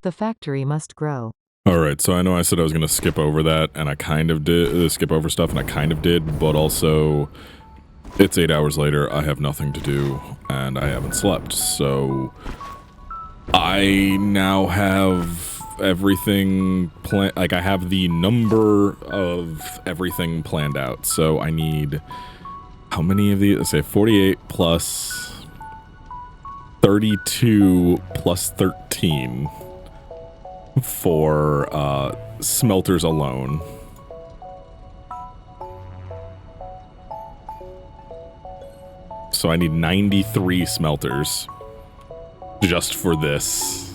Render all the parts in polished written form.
The factory must grow. All right, so I know I said I was going to skip over that, and I kind of did, skip over stuff, and I kind of did, but also it's 8 hours later, I have nothing to do, and I haven't slept, so I now have everything planned, like I have the number of everything planned out, so I need, how many of these? Let's say 48 plus 32 plus 13 for smelters alone. So I need 93 smelters just for this.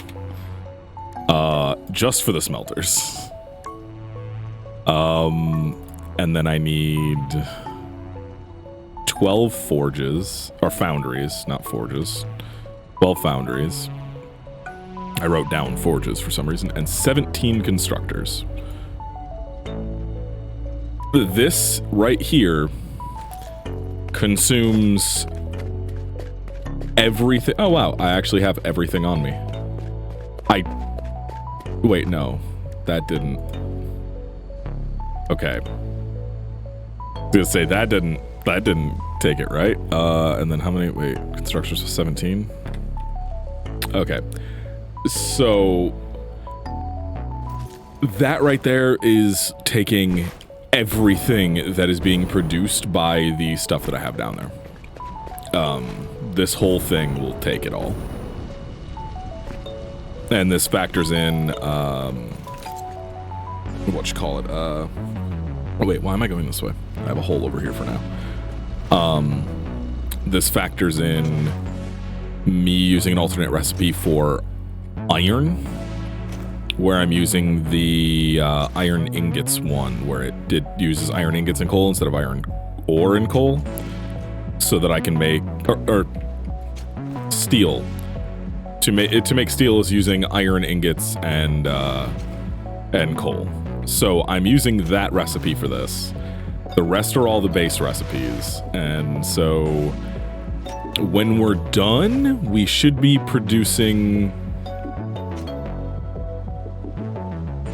Just for the smelters. And then I need 12 forges, or foundries, not forges. 12 foundries. I wrote down forges for some reason, and 17 constructors. This right here consumes everything. Oh wow, I actually have everything on me. Wait, no, that didn't. Okay. I was gonna say that didn't take it, right? And then how many, wait, constructors was 17? Okay. So that right there is taking everything that is being produced by the stuff that I have down there. This whole thing will take it all. And this factors in, what you call it? Oh wait, why am I going this way? I have a hole over here for now. This factors in me using an alternate recipe for iron, where I'm using the iron ingots one, where it uses iron ingots and coal instead of iron ore and coal, so that I can make or steel. To make steel is using iron ingots and coal. So I'm using that recipe for this. The rest are all the base recipes, and so when we're done, we should be producing.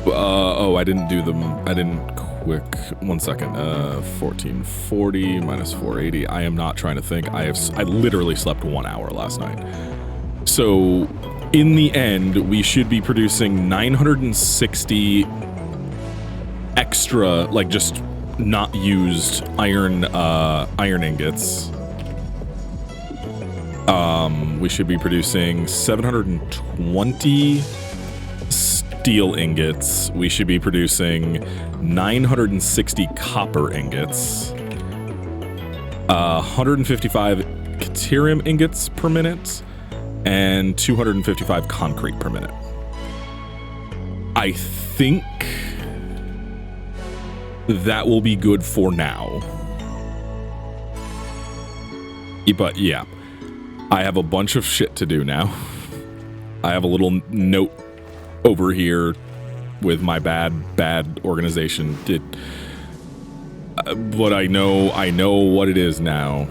Oh, I didn't do them. I didn't quick. 1 second. 1440 minus 480. I am not trying to think. I literally slept 1 hour last night. So in the end, we should be producing 960 extra, like just not used iron ingots. We should be producing 720 steel ingots. We should be producing 960 copper ingots, 155 caterium ingots per minute, and 255 concrete per minute. I think that will be good for now. But yeah, I have a bunch of shit to do now. I have a little note over here with my bad organization. But I know what it is now.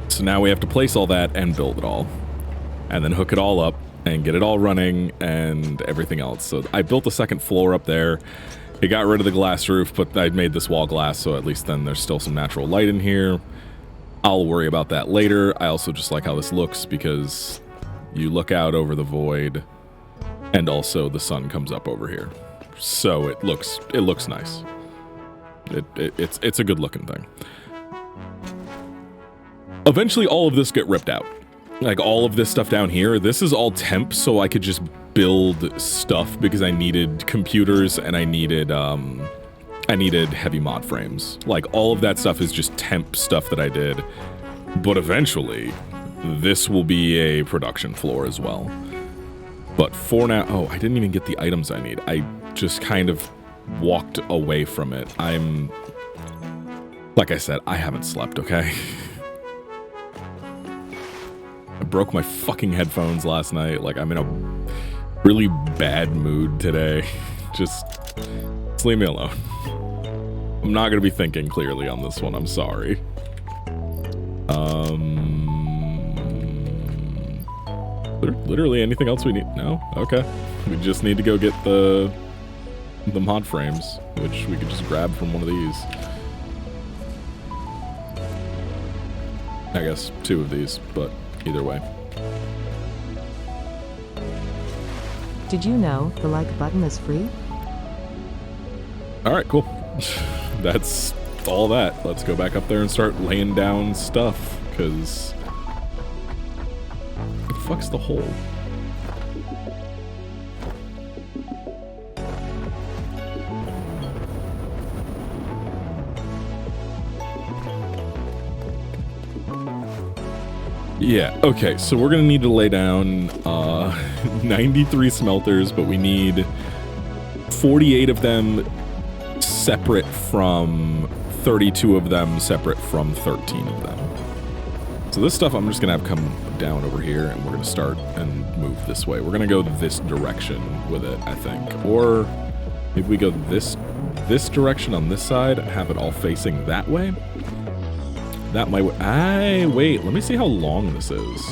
So now we have to place all that and build it all, and then hook it all up and get it all running and everything else. So I built a second floor up there. It got rid of the glass roof, but I made this wall glass, so at least then there's still some natural light in here. I'll worry about that later. I also just like how this looks because you look out over the void, and also the sun comes up over here, so it looks nice. It's a good looking thing. Eventually, all of this get ripped out. Like all of this stuff down here, this is all temp, so I could just build stuff because I needed computers and I needed heavy mod frames. Like all of that stuff is just temp stuff that I did. But eventually, this will be a production floor as well. But for now, oh, I didn't even get the items I need. I just kind of walked away from it. Like I said, I haven't slept, okay? I broke my fucking headphones last night. Like, I'm in a really bad mood today. Just leave me alone. I'm not gonna be thinking clearly on this one. I'm sorry. Literally anything else we need? No? Okay. We just need to go get the mod frames, which we could just grab from one of these. I guess 2 of these, but either way. Did you know the like button is free? Alright, cool. That's all that. Let's go back up there and start laying down stuff, because... What the fuck's the hole? Yeah, okay, so we're gonna need to lay down 93 smelters, but we need 48 of them separate from 32 of them separate from 13 of them. So this stuff I'm just gonna have come down over here, and we're gonna start and move this way. We're gonna go this direction with it, I think. Or maybe we go this direction on this side and have it all facing that way. That might... wait, let me see how long this is.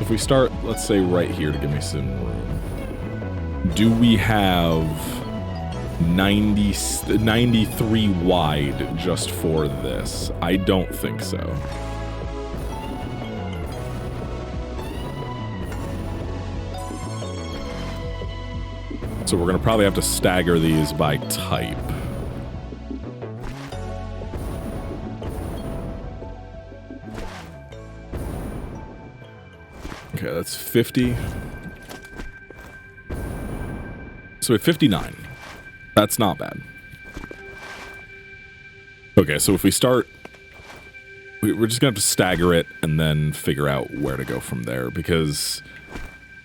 If we start, let's say, right here to give me some room. Do we have 93 wide just for this? I don't think so. So we're going to probably have to stagger these by type. Okay, that's 50. So we have 59. That's not bad. Okay, so if we start... We're just going to have to stagger it and then figure out where to go from there, because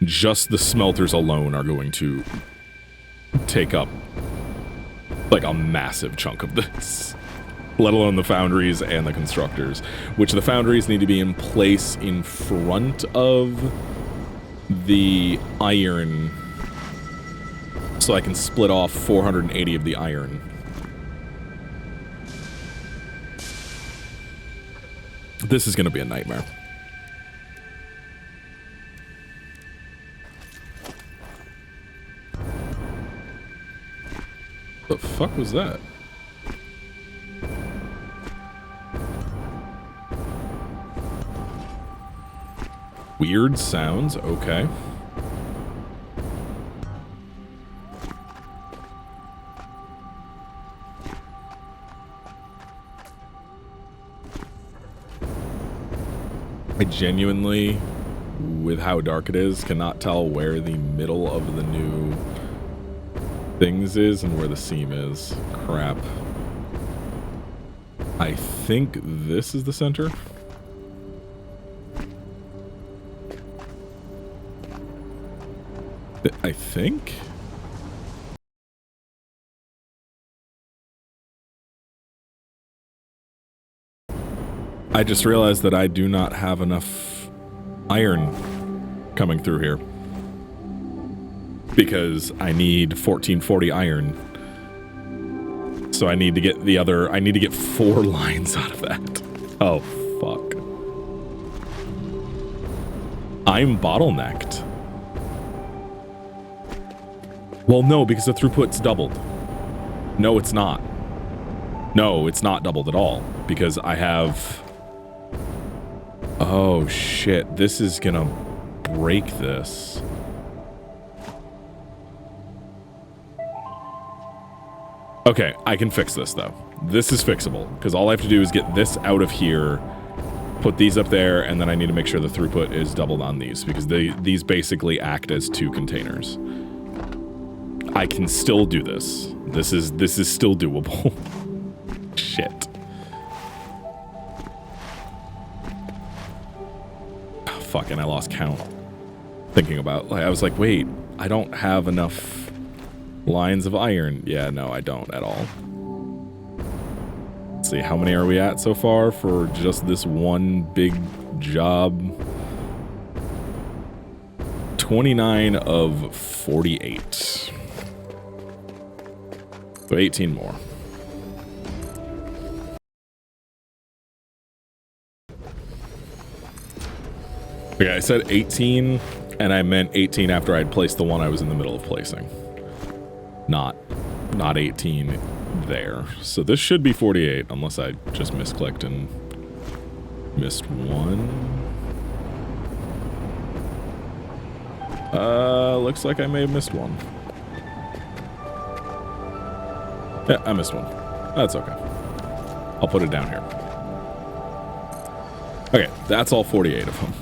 just the smelters alone are going to take up, like, a massive chunk of this. Let alone the foundries and the constructors, which the foundries need to be in place in front of the iron so I can split off 480 of the iron. This is going to be a nightmare. The fuck was that? Weird sounds, okay. I genuinely, with how dark it is, cannot tell where the middle of the new things is and where the seam is. Crap. I think this is the center. I think? I just realized that I do not have enough iron coming through here. Because I need 1440 iron. So I need to get the other... I need to get 4 lines out of that. Oh, fuck. I'm bottlenecked. Well, no, because the throughput's doubled. No, it's not. No, it's not doubled at all. Because I have... Oh, shit. This is gonna break this. Okay, I can fix this, though. This is fixable, because all I have to do is get this out of here, put these up there, and then I need to make sure the throughput is doubled on these, because these basically act as 2 containers. I can still do this. This is still doable. Shit. Oh, fuck, and I lost count. Thinking about, like, I was like, wait, I don't have enough lines of iron. Yeah, no, I don't at all. Let's see, how many are we at so far for just this one big job? 29 of 48. So 18 more. Okay, I said 18, and I meant 18 after I'd placed the one I was in the middle of placing. Not 18 there. So this should be 48, unless I just misclicked and missed one. Looks like I may have missed one. Yeah, I missed one. That's okay. I'll put it down here. Okay, that's all 48 of them.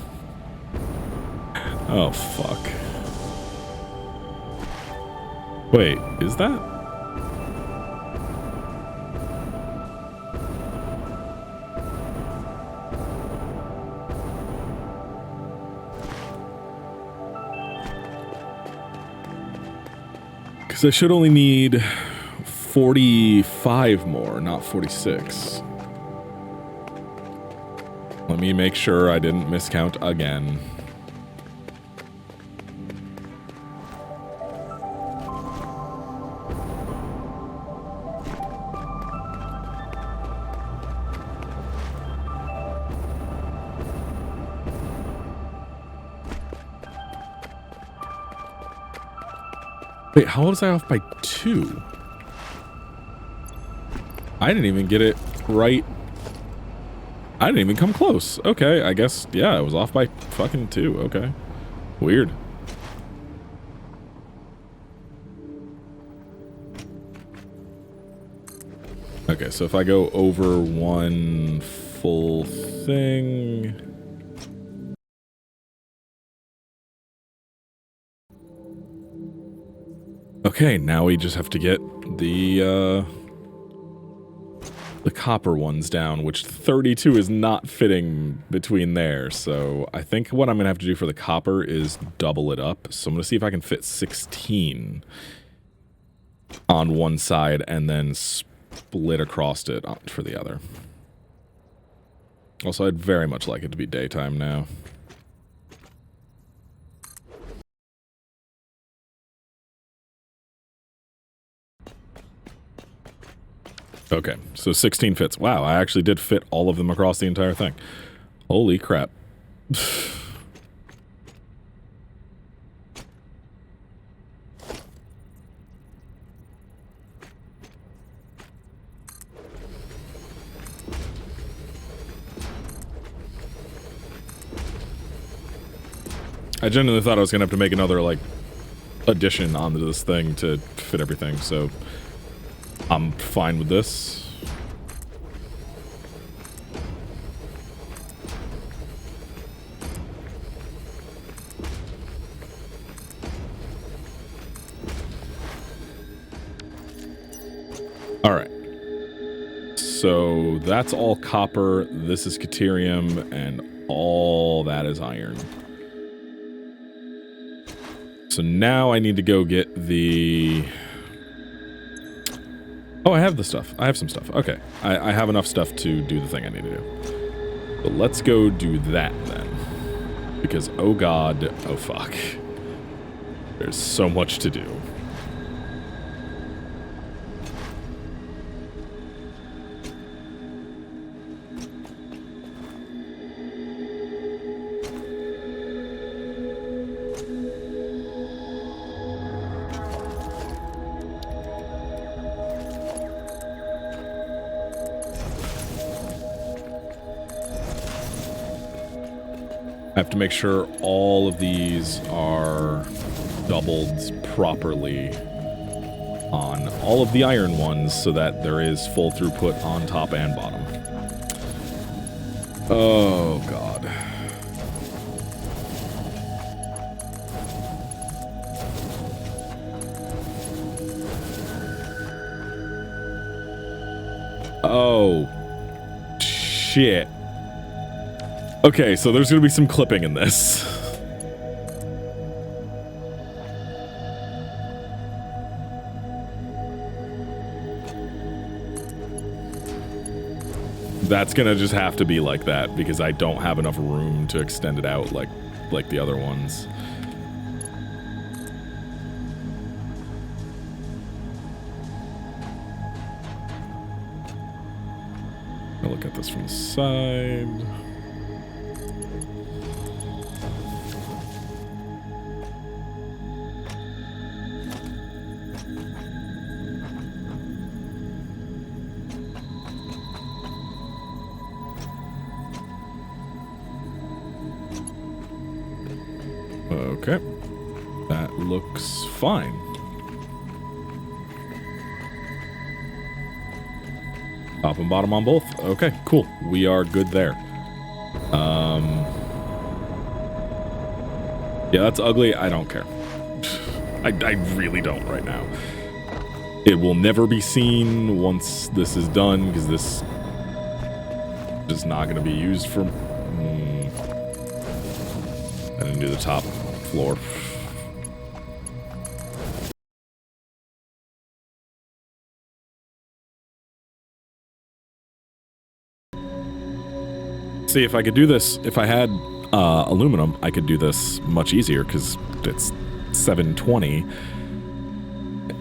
Oh, fuck. Wait, is that? Because I should only need 45 more, not 46. Let me make sure I didn't miscount again. Wait, how was I off by 2? I didn't even get it right. I didn't even come close. Okay, I guess, yeah, I was off by fucking 2. Okay. Weird. Okay, so if I go over one full thing... Okay, now we just have to get the copper ones down, which 32 is not fitting between there. So I think what I'm going to have to do for the copper is double it up. So I'm going to see if I can fit 16 on one side and then split across it for the other. Also, I'd very much like it to be daytime now. Okay, so 16 fits. Wow, I actually did fit all of them across the entire thing. Holy crap. I genuinely thought I was going to have to make another, like, addition onto this thing to fit everything, so... I'm fine with this. Alright. So that's all copper, this is caterium, and all that is iron. So now I need to go get the... Oh, I have the stuff. I have some stuff. Okay. I have enough stuff to do the thing I need to do. But let's go do that then. Because, oh god, oh fuck. There's so much to do. I have to make sure all of these are doubled properly on all of the iron ones so that there is full throughput on top and bottom. Oh, God. Oh, shit. Okay, so there's going to be some clipping in this. That's going to just have to be like that because I don't have enough room to extend it out like the other ones. I'll look at this from the side. Okay. That looks fine. Top and bottom on both. Okay, cool. We are good there. Yeah, that's ugly. I don't care. I really don't right now. It will never be seen once this is done, because this is not going to be used for... I didn't do the top floor. See, if I could do this, if I had aluminum, I could do this much easier, because it's 720,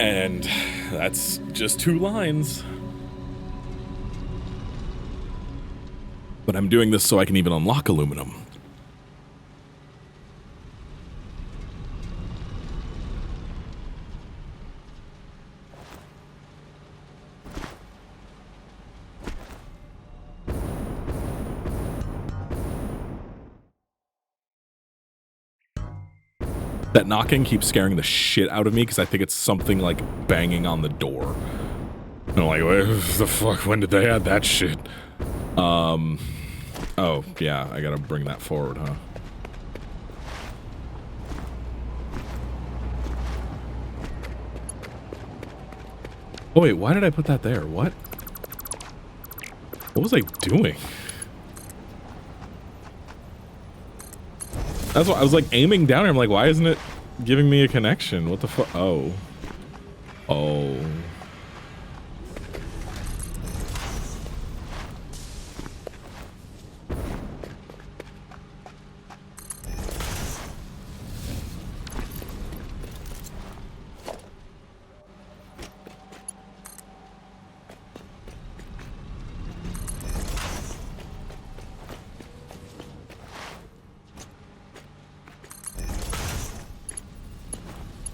and that's just 2 lines. But I'm doing this so I can even unlock aluminum. That knocking keeps scaring the shit out of me, because I think it's something like banging on the door. And I'm like, what the fuck, when did they add that shit? Oh, yeah, I gotta bring that forward, huh? Oh wait, why did I put that there? What? What was I doing? That's why I was like aiming down here. I'm like, why isn't it giving me a connection? What the fuck? Oh. Oh.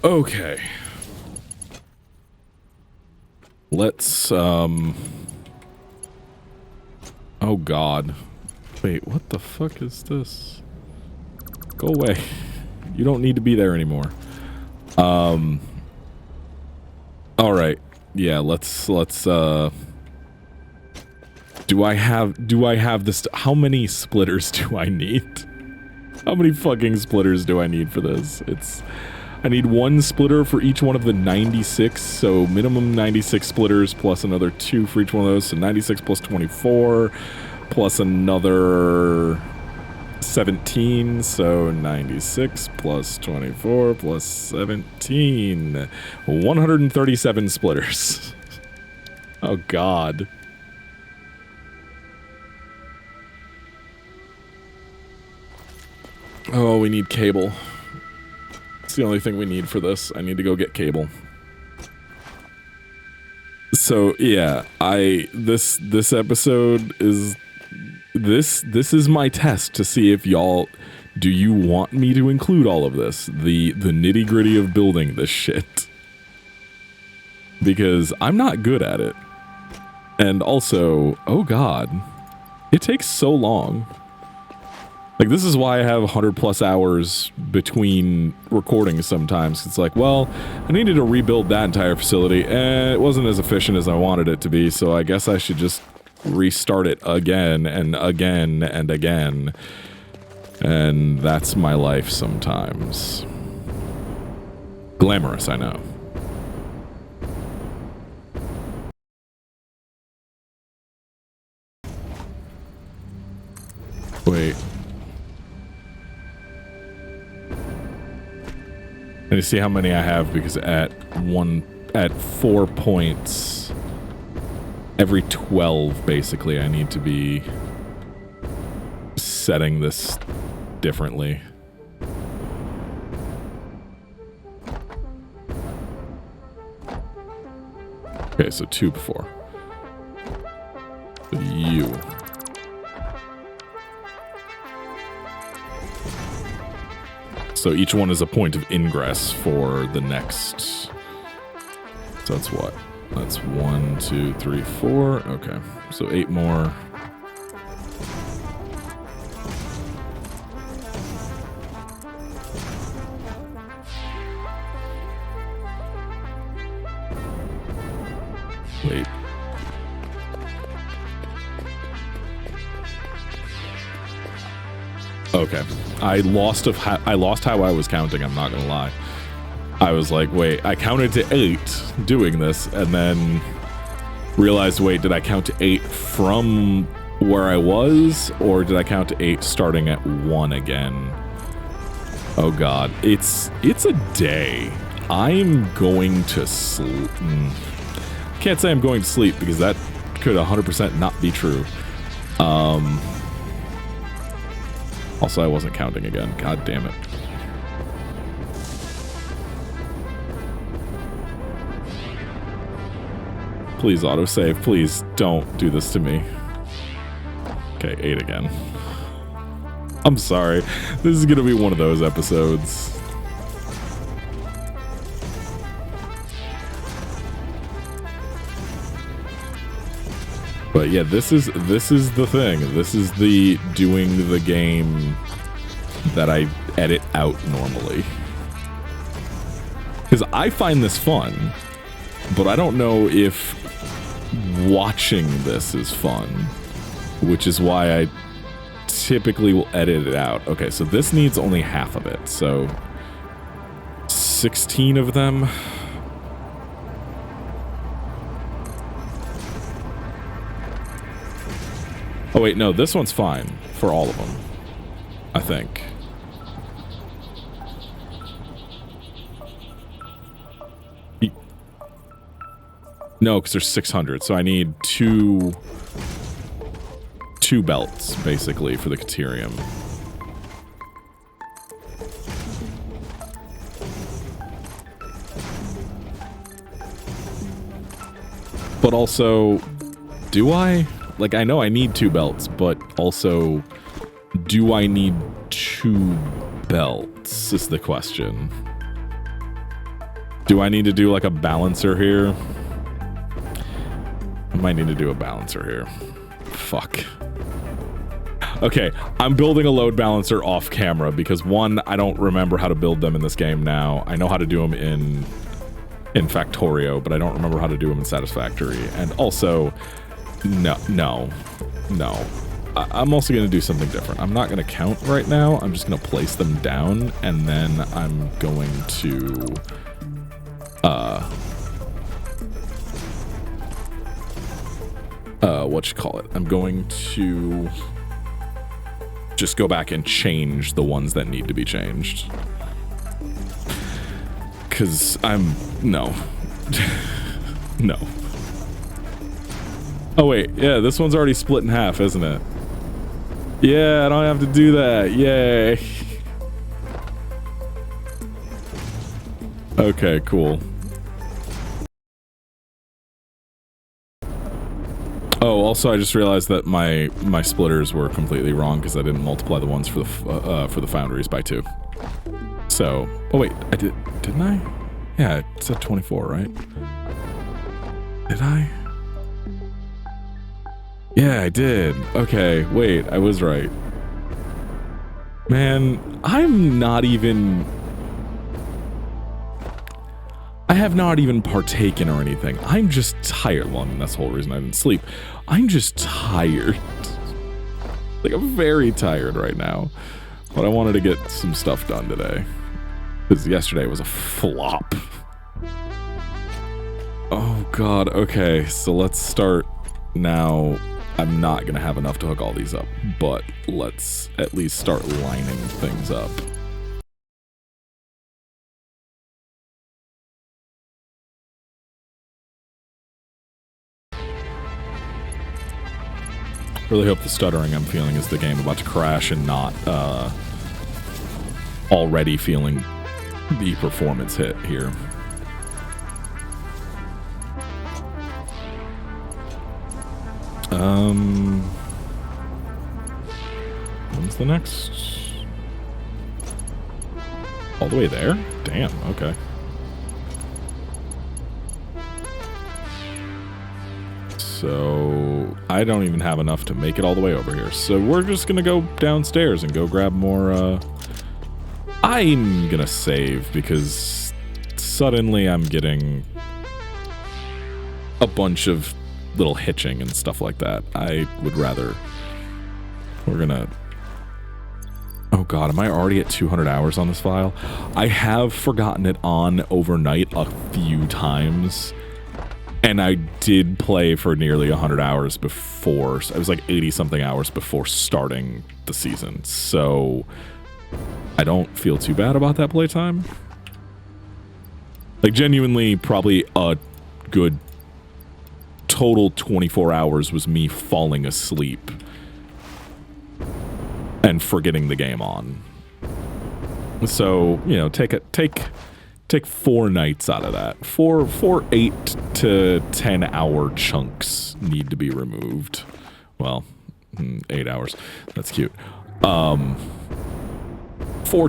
Okay. Let's, oh god. Wait, what the fuck is this? Go away. You don't need to be there anymore. Alright. Yeah, let's, do I have this, how many splitters do I need? How many fucking splitters do I need for this? I need 1 splitter for each one of the 96, so minimum 96 splitters plus another 2 for each one of those, so 96 plus 24 plus another 17, so 96 plus 24 plus 17. 137 splitters. Oh god. Oh, we need cable. It's the only thing we need for this. I need to go get cable. So yeah, this episode is this is my test to see if y'all, do you want me to include all of this, the nitty-gritty of building this shit, because I'm not good at it. And also, oh god, it takes so long. Like, this is why I have 100+ hours between recordings sometimes. It's like, well, I needed to rebuild that entire facility, and it wasn't as efficient as I wanted it to be, so I guess I should just restart it again and again and again. And that's my life sometimes. Glamorous, I know. Wait. And you see how many I have, because at 4 points, every 12 basically, I need to be setting this differently. Okay, so 2 before. You. So each one is a point of ingress for the next. So that's what? That's 1, 2, 3, 4. Okay. So 8 more. okay. I lost how I was counting, I'm not gonna lie. I was like, wait, I counted to 8 doing this, and then realized, wait, did I count to 8 from where I was, or did I count to 8 starting at 1 again? Oh god, it's a day. I'm going to sleep. Can't say I'm going to sleep because that could 100% not be true. Also, I wasn't counting again. God damn it. Please autosave. Please don't do this to me. Okay, 8 again. I'm sorry. This is gonna be one of those episodes. But yeah, this is the thing. This is the doing the game that I edit out normally. Because I find this fun, but I don't know if watching this is fun, which is why I typically will edit it out. Okay, so this needs only half of it, so 16 of them. Oh wait, no, this one's fine for all of them, I think. No, because there's 600, so I need two belts, basically, for the Caterium. But also, do I? Like, I know I need 2 belts, but also, do I need 2 belts, is the question. Do I need to do, like, a balancer here? I might need to do a balancer here. Fuck. Okay, I'm building a load balancer off camera because, one, I don't remember how to build them in this game now. I know how to do them in Factorio, but I don't remember how to do them in Satisfactory. And also, no. I'm also going to do something different. I'm not going to count right now. I'm just going to place them down, and then I'm going to... I'm going to just go back and change the ones that need to be changed. Because no. No. Oh wait, yeah, this one's already split in half, isn't it? Yeah, I don't have to do that. Yay. Okay, cool. Oh, also, I just realized that my splitters were completely wrong because I didn't multiply the ones for the foundries by 2. So, oh wait, I didn't I? Yeah, it said 24, right? Did I? Yeah, I did. Okay, wait, I was right. Man, I'm not even... I have not even partaken or anything. I'm just tired. Well, I mean, that's the whole reason I didn't sleep. I'm just tired. Like, I'm very tired right now. But I wanted to get some stuff done today. Because yesterday was a flop. Oh, God. Okay, so let's start now. I'm not going to have enough to hook all these up. But let's at least start lining things up. Really hope the stuttering I'm feeling is the game about to crash and not already feeling the performance hit here. When's the next? All the way there? Damn, okay. So I don't even have enough to make it all the way over here. So we're just gonna go downstairs and go grab more, I'm gonna save because suddenly I'm getting a bunch of little hitching and stuff like that. I would rather... We're Oh god, am I already at 200 hours on this file? I have forgotten it on overnight a few times. And I did play for nearly 100 hours before. I was like 80 something hours before starting the season. So I don't feel too bad about that playtime. Like genuinely probably a good total 24 hours was me falling asleep and forgetting the game on. So, you know, take 4 nights out of that. 4 8 to 10 hour chunks need to be removed. Well, 8 hours. That's cute. 4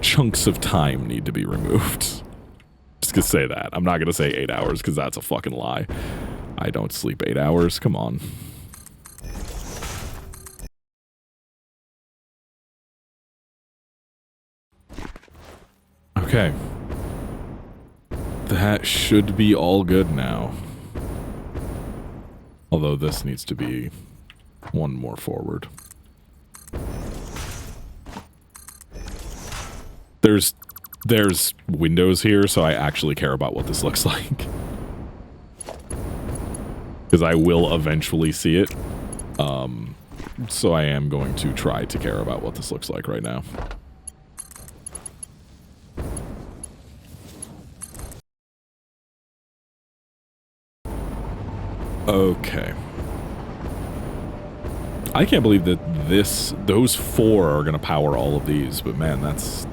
chunks of time need to be removed. Just gonna say that. I'm not gonna say 8 hours because that's a fucking lie. I don't sleep 8 hours. Come on. Okay. That should be all good now. Although this needs to be one more forward. There's windows here, so I actually care about what this looks like. Because I will eventually see it. So I am going to try to care about what this looks like right now. Okay. I can't believe that those 4 are gonna power all of these, but man, that's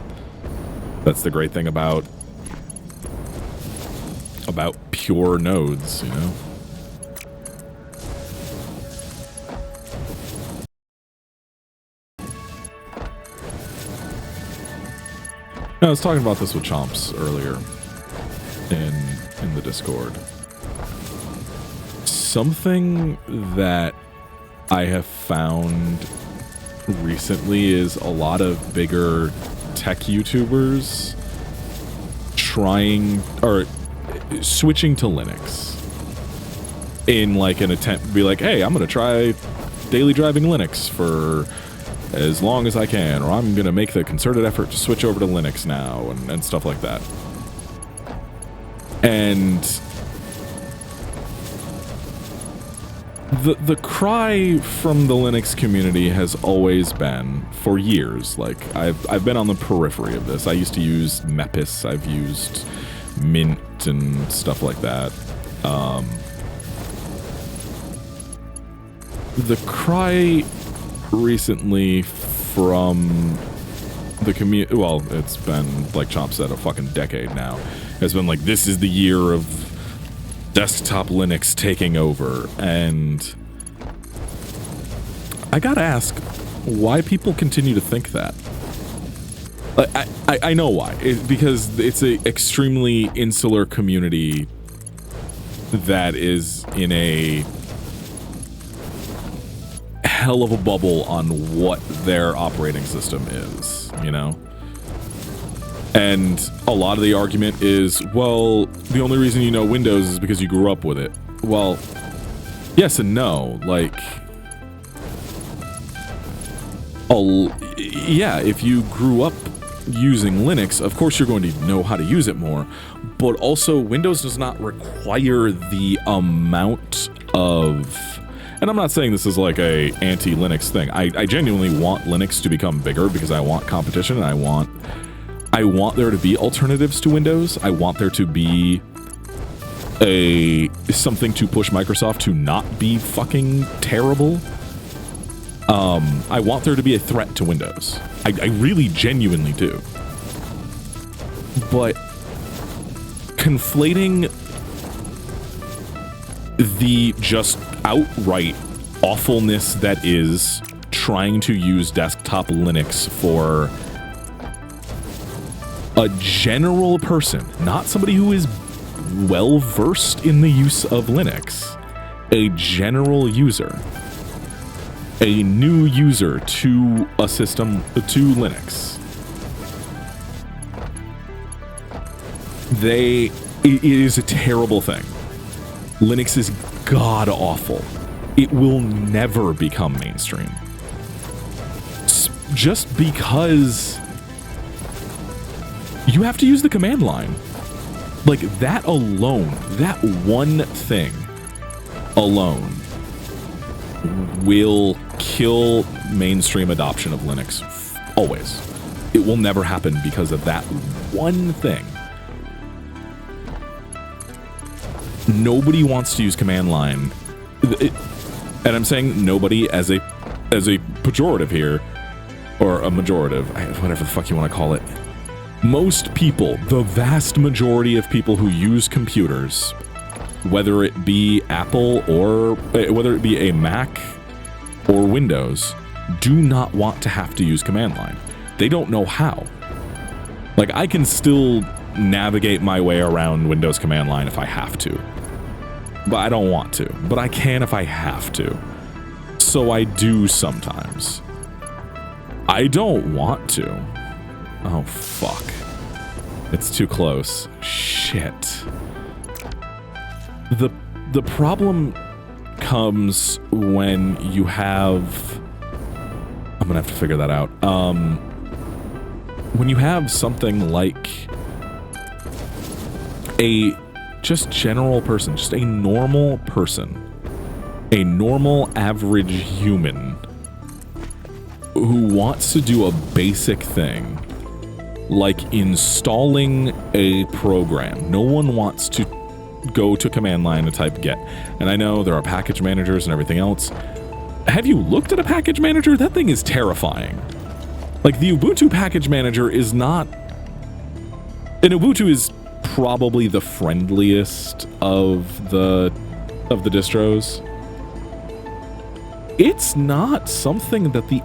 the great thing about pure nodes, you know? I was talking about this with Chomps earlier in the Discord. Something that I have found recently is a lot of bigger tech YouTubers switching to Linux in like an attempt to be like, hey, I'm gonna try daily driving Linux for as long as I can, or I'm gonna make the concerted effort to switch over to Linux now, and stuff like that. And the cry from the Linux community has always been, for years, like, I've been on the periphery of this. I used to use Mepis, I've used Mint and stuff like that. The cry recently from the community, well, it's been, like Chomp said, a fucking decade now, has been like, this is the year of desktop Linux taking over, and I gotta ask why people continue to think that. I know why. Because it's an extremely insular community that is in a hell of a bubble on what their operating system is, you know? And a lot of the argument is, well, the only reason you know Windows is because you grew up with it. Well, yes and no. Like, yeah, if you grew up using Linux, of course you're going to know how to use it more, but also Windows does not require the amount of... And I'm not saying this is like a anti-Linux thing. I genuinely want Linux to become bigger because I want competition, and I want there to be alternatives to Windows. I want there to be something to push Microsoft to not be fucking terrible. I want there to be a threat to Windows. I really genuinely do. But conflating the just outright awfulness that is trying to use desktop Linux for a general person, not somebody who is well versed in the use of Linux, a general user, a new user to a system, to Linux. It is a terrible thing. Linux is god awful. It will never become mainstream. just because you have to use the command line. Like, that alone, that one thing alone will kill mainstream adoption of Linux. Always. It will never happen because of that one thing. Nobody wants to use command line. And I'm saying nobody as a pejorative here, or a majorative, whatever the fuck you want to call it. Most people, the vast majority of people who use computers, whether it be Apple or whether it be a Mac or Windows, do not want to have to use command line. They don't know how. Like, I can still navigate my way around Windows command line if I have to. But I don't want to. But I can if I have to. So I do sometimes. I don't want to. Oh, fuck. It's too close. Shit. The problem comes when you have... I'm gonna have to figure that out. When you have something like a just general person, just a normal person, a normal average human who wants to do a basic thing like installing a program. No one wants to go to command line and type get. And I know there are package managers and everything else. Have you looked at a package manager? That thing is terrifying. Like, the Ubuntu package manager is not... And Ubuntu is probably the friendliest of the distros. It's not something that the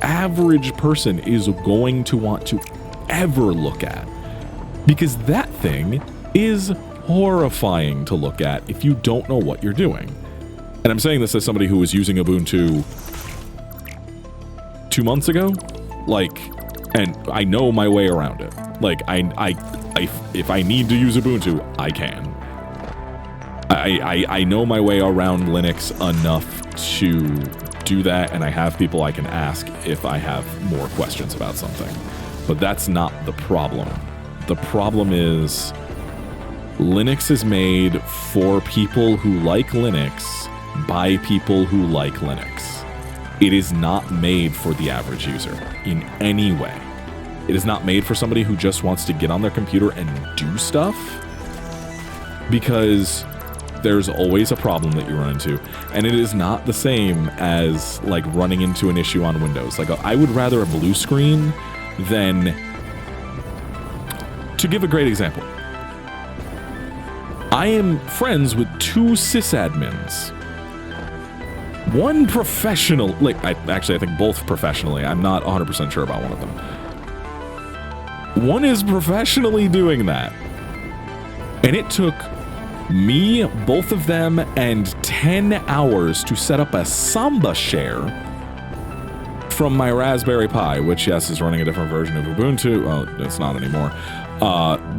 average person is going to want to ever look at, because that thing is horrifying to look at if you don't know what you're doing. And I'm saying this as somebody who was using Ubuntu 2 months ago, like, and I know my way around it. Like, I if I need to use Ubuntu, I can. I know my way around Linux enough to do that, and I have people I can ask if I have more questions about something. But that's not the problem. The problem is Linux is made for people who like Linux by people who like Linux. It is not made for the average user in any way. It is not made for somebody who just wants to get on their computer and do stuff, because there's always a problem that you run into, and it is not the same as like running into an issue on Windows. Like, I would rather a blue screen than... To give a great example, I am friends with 2 sysadmins. One professional, like, I think both professionally. I'm not 100% sure about one of them. One is professionally doing that. And it took me, both of them, and 10 hours to set up a Samba share from my Raspberry Pi, which, yes, is running a different version of Ubuntu. Well, it's not anymore.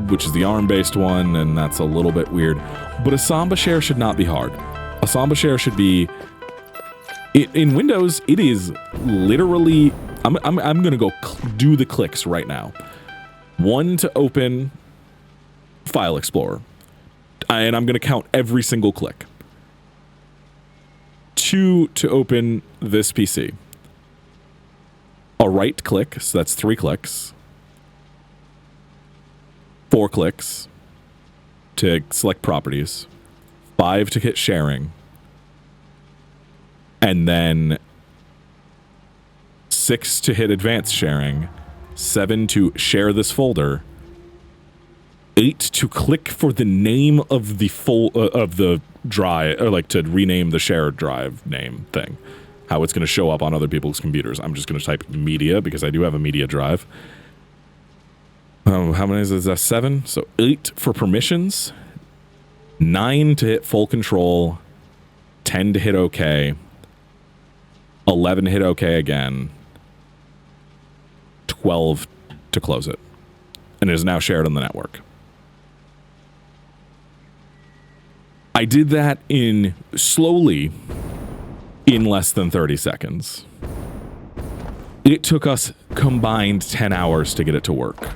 Which is the ARM-based one, and that's a little bit weird. But a Samba share should not be hard. A Samba share should be... In Windows, it is literally... I'm going to go do the clicks right now. 1 to open File Explorer. And I'm going to count every single click. 2 to open this PC. A right click, so that's 3 clicks. 4 clicks to select properties. 5 to hit sharing. And then 6 to hit advanced sharing. 7 to share this folder. 8 to click for the name of the of the drive, or like to rename the shared drive name thing. How it's going to show up on other people's computers. I'm just going to type media because I do have a media drive. How many is that? 7? So 8 for permissions. 9 to hit full control. 10 to hit OK. 11 to hit OK again. 12 to close it. And it is now shared on the network. I did that slowly in less than 30 seconds. It took us combined 10 hours to get it to work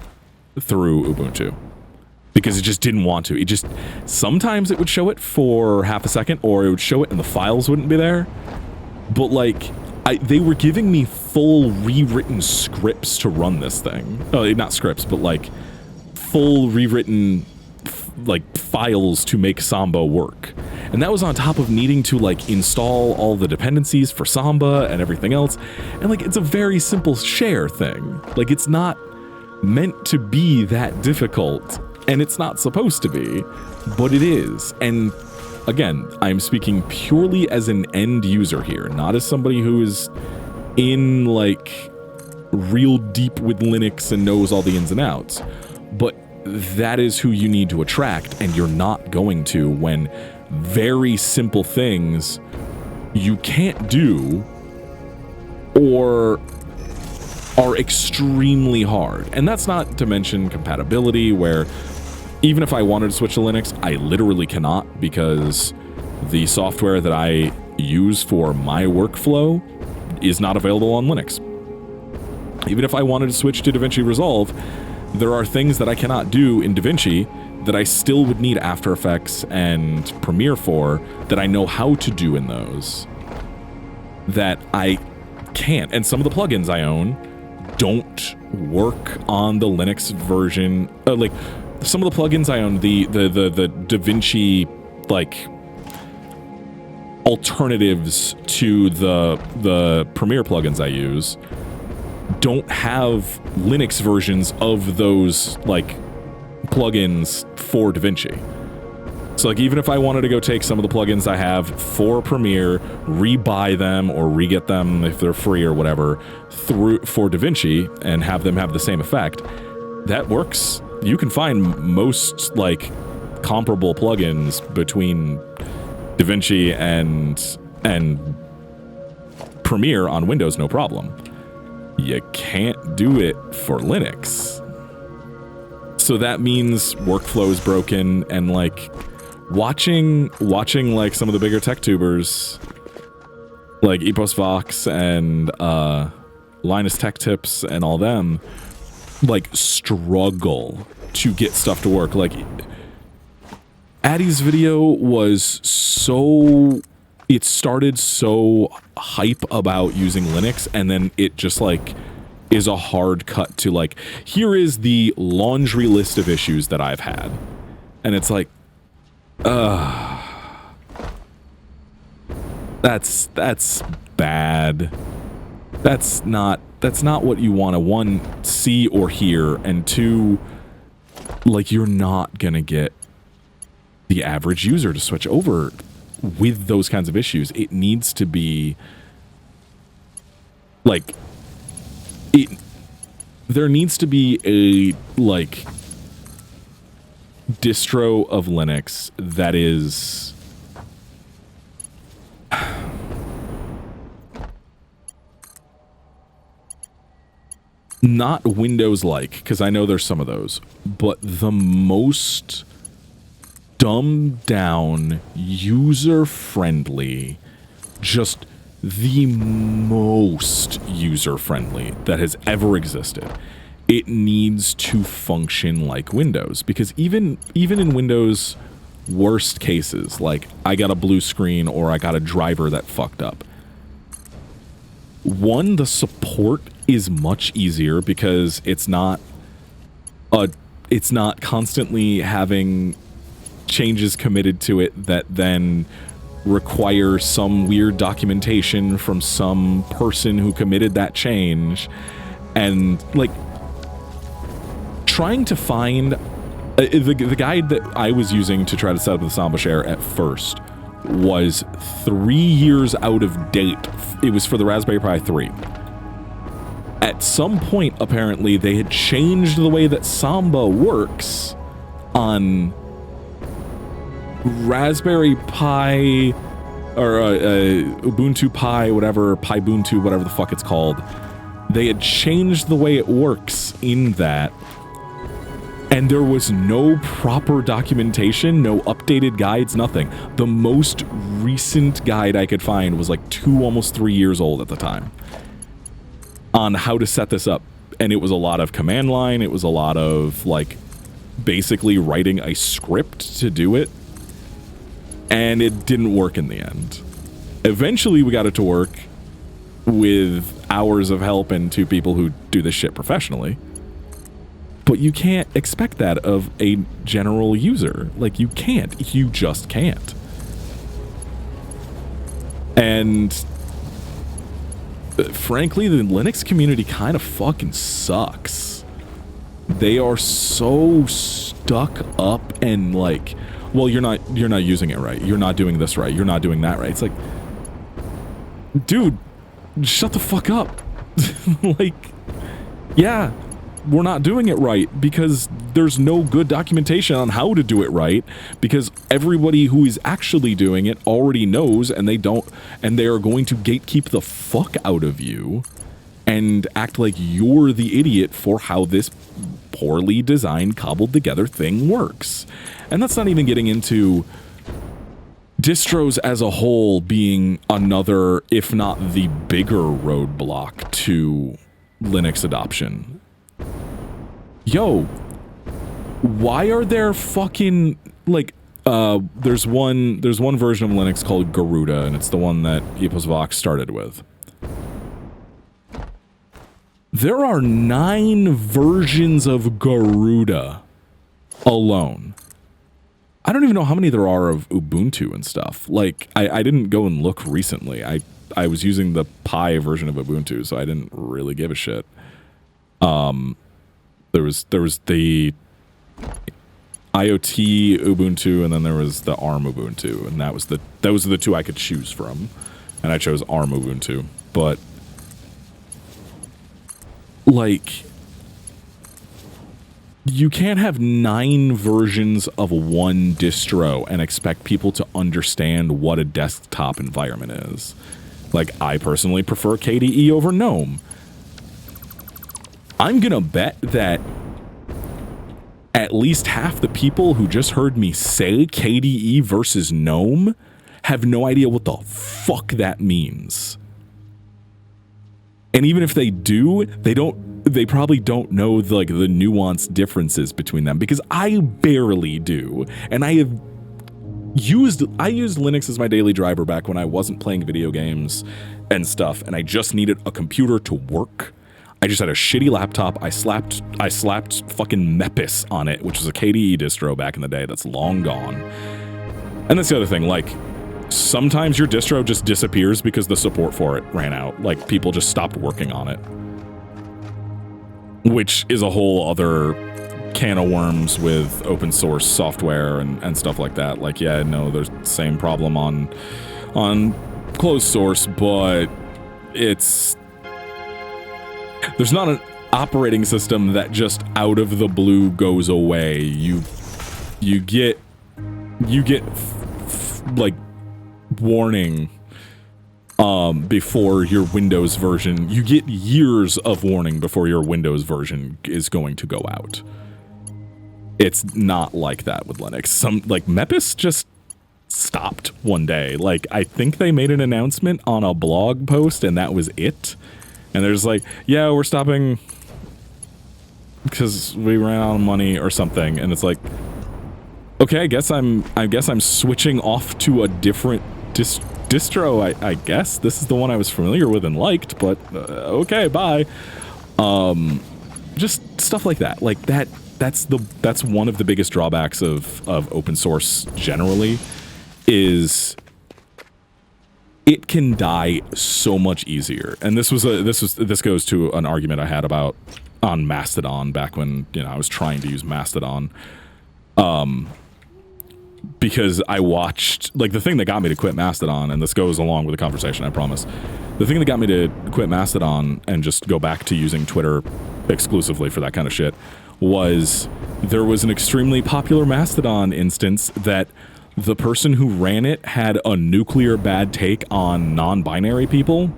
through Ubuntu because it just didn't want to. It just, sometimes it would show it for half a second, or it would show it and the files wouldn't be there. But like, they were giving me full rewritten scripts to run this thing. Oh, not scripts, but like full rewritten like files to make Samba work. And that was on top of needing to like install all the dependencies for Samba and everything else. And like, it's a very simple share thing. Like, it's not meant to be that difficult, and it's not supposed to be, but it is. And again, I'm speaking purely as an end user here, not as somebody who is in like real deep with Linux and knows all the ins and outs. But that is who you need to attract, and you're not going to when very simple things you can't do or are extremely hard. And that's not to mention compatibility, where even if I wanted to switch to Linux, I literally cannot, because the software that I use for my workflow is not available on Linux. Even if I wanted to switch to DaVinci Resolve, there are things that I cannot do in DaVinci that I still would need After Effects and Premiere for, that I know how to do in those, that I can't. And some of the plugins I own don't work on the Linux version. Like, some of the plugins I own, the DaVinci, like, alternatives to the Premiere plugins I use, don't have Linux versions of those, like, plugins for DaVinci. So like, even if I wanted to go take some of the plugins I have for Premiere, rebuy them or re-get them if they're free or whatever for DaVinci and have them have the same effect, that works. You can find most like comparable plugins between DaVinci and Premiere on Windows, no problem. You can't do it for Linux. So that means workflow is broken, and like watching like some of the bigger tech tubers like Epos Vox and Linus Tech Tips and all them like struggle to get stuff to work. Like, Addy's video was so, it started so hype about using Linux, and then it just like is a hard cut to like, here is the laundry list of issues that I've had. And it's like, that's bad. That's not what you want to, one, see or hear, and two, like, you're not gonna get the average user to switch over with those kinds of issues. It needs to be like, there needs to be a like distro of Linux that is not Windows-like, because I know there's some of those, but the most dumbed down, user-friendly, just the most user-friendly that has ever existed. It needs to function like Windows, because even in Windows worst cases, like I got a blue screen or I got a driver that fucked up, one, the support is much easier because it's not constantly having changes committed to it that then require some weird documentation from some person who committed that change. And like, trying to find the guide that I was using to try to set up the Samba Share at first was 3 years out of date. It was for the Raspberry Pi 3. At some point, apparently, they had changed the way that Samba works on Raspberry Pi or Ubuntu Pi, whatever, Pibuntu, whatever the fuck it's called. They had changed the way it works in that, and there was no proper documentation, no updated guides, nothing. The most recent guide I could find was like 2, almost 3 years old at the time. on how to set this up. And it was a lot of command line. It was a lot of like basically writing a script to do it. And it didn't work in the end. Eventually we got it to work with hours of help and 2 people who do this shit professionally. But you can't expect that of a general user. Like, you can't. You just can't. And frankly, the Linux community kind of fucking sucks. They are so stuck up and like, well, you're not using it right. You're not doing this right. You're not doing that right. It's like, dude, shut the fuck up. Like, yeah, we're not doing it right because there's no good documentation on how to do it right, because everybody who is actually doing it already knows, and they are going to gatekeep the fuck out of you and act like you're the idiot for how this poorly designed, cobbled together thing works. And that's not even getting into distros as a whole being another, if not the bigger roadblock to Linux adoption. Yo, why are there fucking like there's one version of Linux called Garuda, and it's the one that Epos Vox started with. There are 9 versions of Garuda alone. I don't even know how many there are of Ubuntu and stuff. Like, I didn't go and look recently. I was using the Pi version of Ubuntu, so I didn't really give a shit. There was the IoT Ubuntu, and then there was the ARM Ubuntu, and those are the 2 I could choose from, and I chose ARM Ubuntu. But like, you can't have 9 versions of one distro and expect people to understand what a desktop environment is. Like, I personally prefer KDE over GNOME. I'm gonna bet that at least half the people who just heard me say KDE versus GNOME have no idea what the fuck that means. And even if they do, they probably don't know the nuanced differences between them, because I barely do. And I used Linux as my daily driver back when I wasn't playing video games and stuff, and I just needed a computer to work. I just had a shitty laptop. I slapped fucking Mepis on it, which was a KDE distro back in the day that's long gone. And that's the other thing, like, sometimes your distro just disappears because the support for it ran out. Like, people just stopped working on it. Which is a whole other can of worms with open source software and stuff like that. Like, yeah, no, there's the same problem on closed source, but there's not an operating system that just out of the blue goes away. You get like warning before your Windows version. You get years of warning before your Windows version is going to go out. It's not like that with Linux. Like Mepis just stopped one day. Like, I think they made an announcement on a blog post and that was it. And they're just like, yeah, we're stopping because we ran out of money or something. And it's like, okay, I guess I'm switching off to a different distro. I guess this is the one I was familiar with and liked, but okay, bye. Just stuff like that. Like that's one of the biggest drawbacks of open source generally, is it can die so much easier. And this goes to an argument I had about on Mastodon back when, I was trying to use Mastodon. Because I watched, like, the thing that got me to quit Mastodon, and this goes along with the conversation, I promise. The thing that got me to quit Mastodon and just go back to using Twitter exclusively for that kind of shit was there was an extremely popular Mastodon instance that the person who ran it had a nuclear bad take on non-binary people,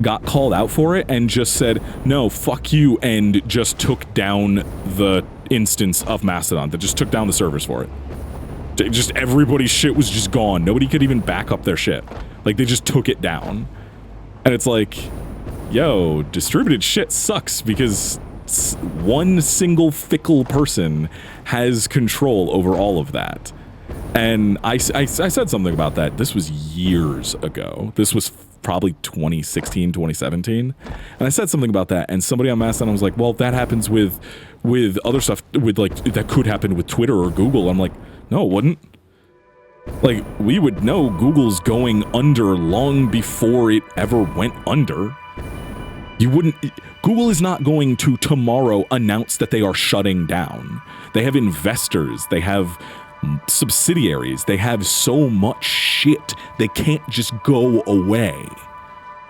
got called out for it, and just said, no, fuck you, and just took down the instance of Mastodon, that just took down the servers for it. Just everybody's shit was just gone. Nobody could even back up their shit. Like, they just took it down. And it's like, yo, distributed shit sucks because one single fickle person has control over all of that. And I said something about that. This was years ago. This was probably 2016, 2017. And I said something about that, and somebody on Mastodon was like, well, that happens with other stuff, with like, that could happen with Twitter or Google. I'm like, no, it wouldn't. Like, we would know Google's going under long before it ever went under. You wouldn't... Google is not going to tomorrow announce that they are shutting down. They have investors. They have subsidiaries. They have so much shit. They can't just go away.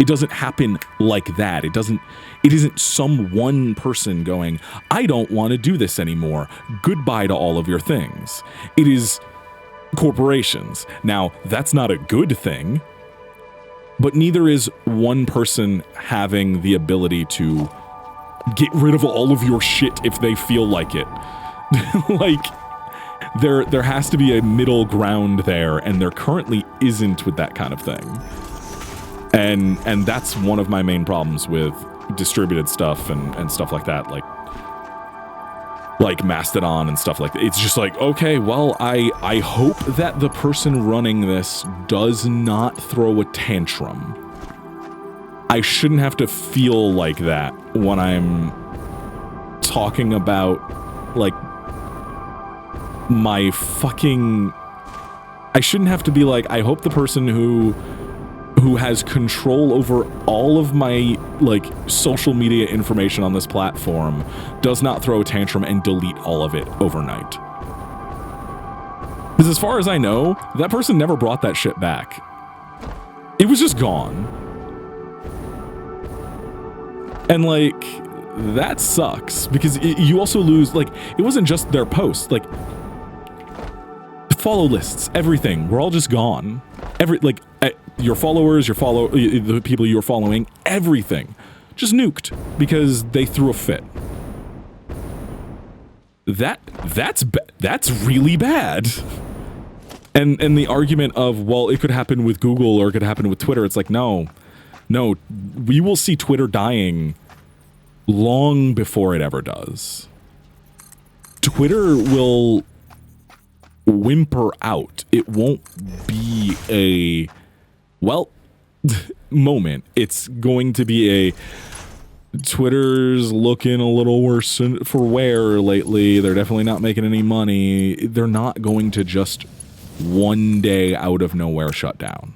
It doesn't happen like that. It isn't some one person going, I don't want to do this anymore. Goodbye to all of your things. It is corporations. Now, that's not a good thing, but neither is one person having the ability to get rid of all of your shit if they feel like it. Like, there has to be a middle ground there, and there currently isn't with that kind of thing. And that's one of my main problems with distributed stuff and stuff like that, like Mastodon and stuff like that. It's just like, okay, well, I hope that the person running this does not throw a tantrum. I shouldn't have to feel like that when I'm talking about, like, my fucking... I shouldn't have to be like, I hope the person who has control over all of my, like, social media information on this platform does not throw a tantrum and delete all of it overnight. Because as far as I know, that person never brought that shit back. It was just gone. And, like, that sucks, because you also lose, like, it wasn't just their posts, like, follow lists, everything, we're all just gone. Your followers, the people you're following, everything just nuked because they threw a fit. That's really bad. And the argument of, well, it could happen with Google or it could happen with Twitter, it's like, no, we will see Twitter dying long before it ever does. Twitter will whimper out. It won't be a, well, moment. It's going to be a, Twitter's looking a little worse for wear lately. They're definitely not making any money. They're not going to just one day out of nowhere shut down.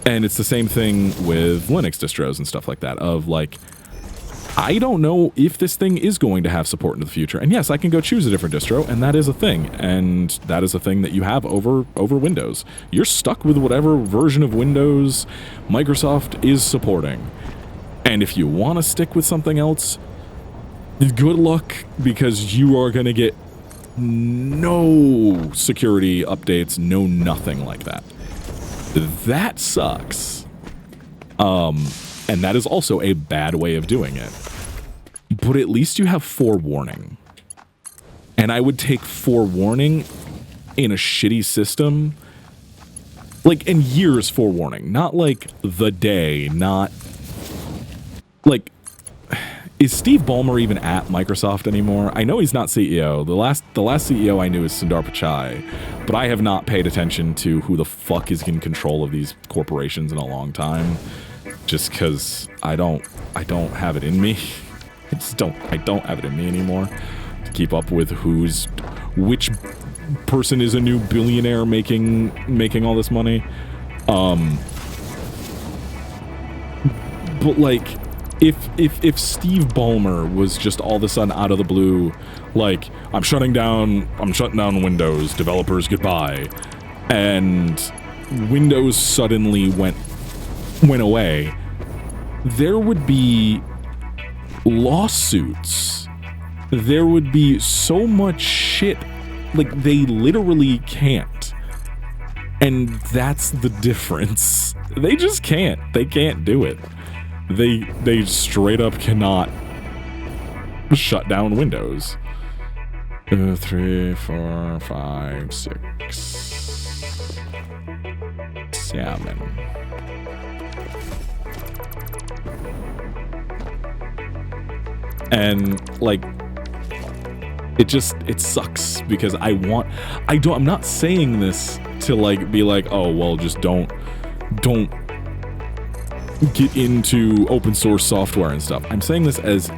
And it's the same thing with Linux distros and stuff like that, of like, I don't know if this thing is going to have support in the future. And yes, I can go choose a different distro, and that is a thing. And that is a thing that you have over Windows. You're stuck with whatever version of Windows Microsoft is supporting. And if you want to stick with something else, good luck, because you are going to get no security updates, no nothing like that. That sucks. And that is also a bad way of doing it. But at least you have forewarning. And I would take forewarning in a shitty system, like, in years forewarning, not like the day, not like, is Steve Ballmer even at Microsoft anymore? I know he's not CEO. The last CEO I knew is Sundar Pichai, but I have not paid attention to who the fuck is in control of these corporations in a long time. Just because I don't have it in me. I don't have it in me anymore to keep up with which person is a new billionaire making all this money. But like, if Steve Ballmer was just all of a sudden out of the blue, like, I'm shutting down Windows, developers goodbye, and Windows suddenly went away, there would be lawsuits. There would be so much shit. Like, they literally can't. And that's the difference. They just can't. They can't do it. They straight up cannot shut down Windows. 2, 3, 4, 5, 6, 7. And like, it sucks because I'm not saying this to like be like, oh, well, just don't get into open source software and stuff. I'm saying this as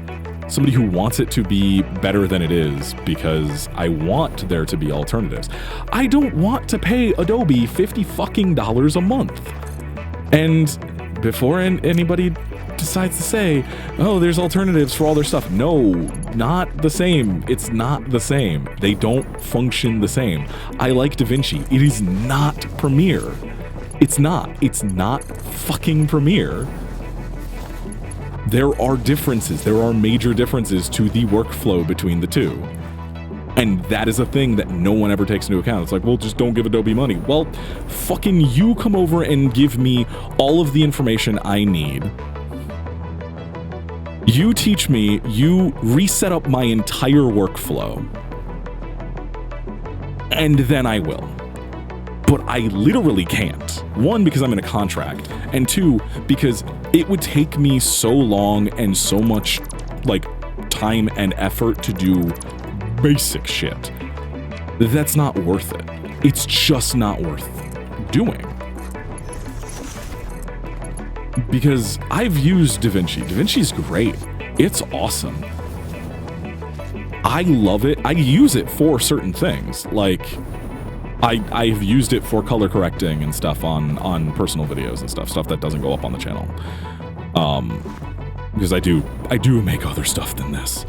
somebody who wants it to be better than it is because I want there to be alternatives. I don't want to pay Adobe $50 a month. And before anybody decides to say, oh, there's alternatives for all their stuff. No, not the same. It's not the same. They don't function the same. I like DaVinci. It is not Premiere. It's not. It's not fucking Premiere. There are differences. There are major differences to the workflow between the two. And that is a thing that no one ever takes into account. It's like, well, just don't give Adobe money. Well, fucking you come over and give me all of the information I need. You teach me, you reset up my entire workflow. And then I will. But I literally can't. One, because I'm in a contract. And two, because it would take me so long and so much like time and effort to do basic shit. That's not worth it. It's just not worth doing. Because I've used DaVinci. DaVinci's great. It's awesome. I love it. I use it for certain things. Like, I've used it for color correcting and stuff on personal videos and stuff that doesn't go up on the channel. Because I do make other stuff than this.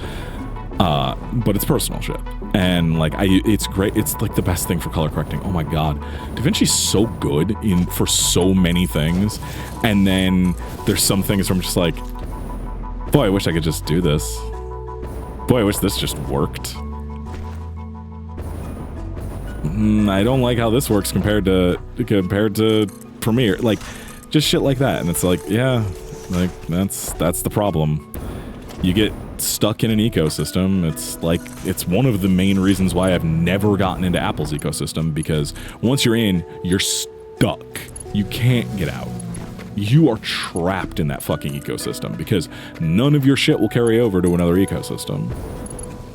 But it's personal shit. And like it's great. It's like the best thing for color correcting. Oh my god. DaVinci's so good for so many things. And then there's some things where I'm just like, boy, I wish I could just do this. Boy, I wish this just worked. I don't like how this works compared to Premiere. Like, just shit like that. And it's like, yeah, like that's the problem. You get stuck in an ecosystem. It's like, it's one of the main reasons why I've never gotten into Apple's ecosystem, because once you're in, you're stuck. You can't get out. You are trapped in that fucking ecosystem because none of your shit will carry over to another ecosystem.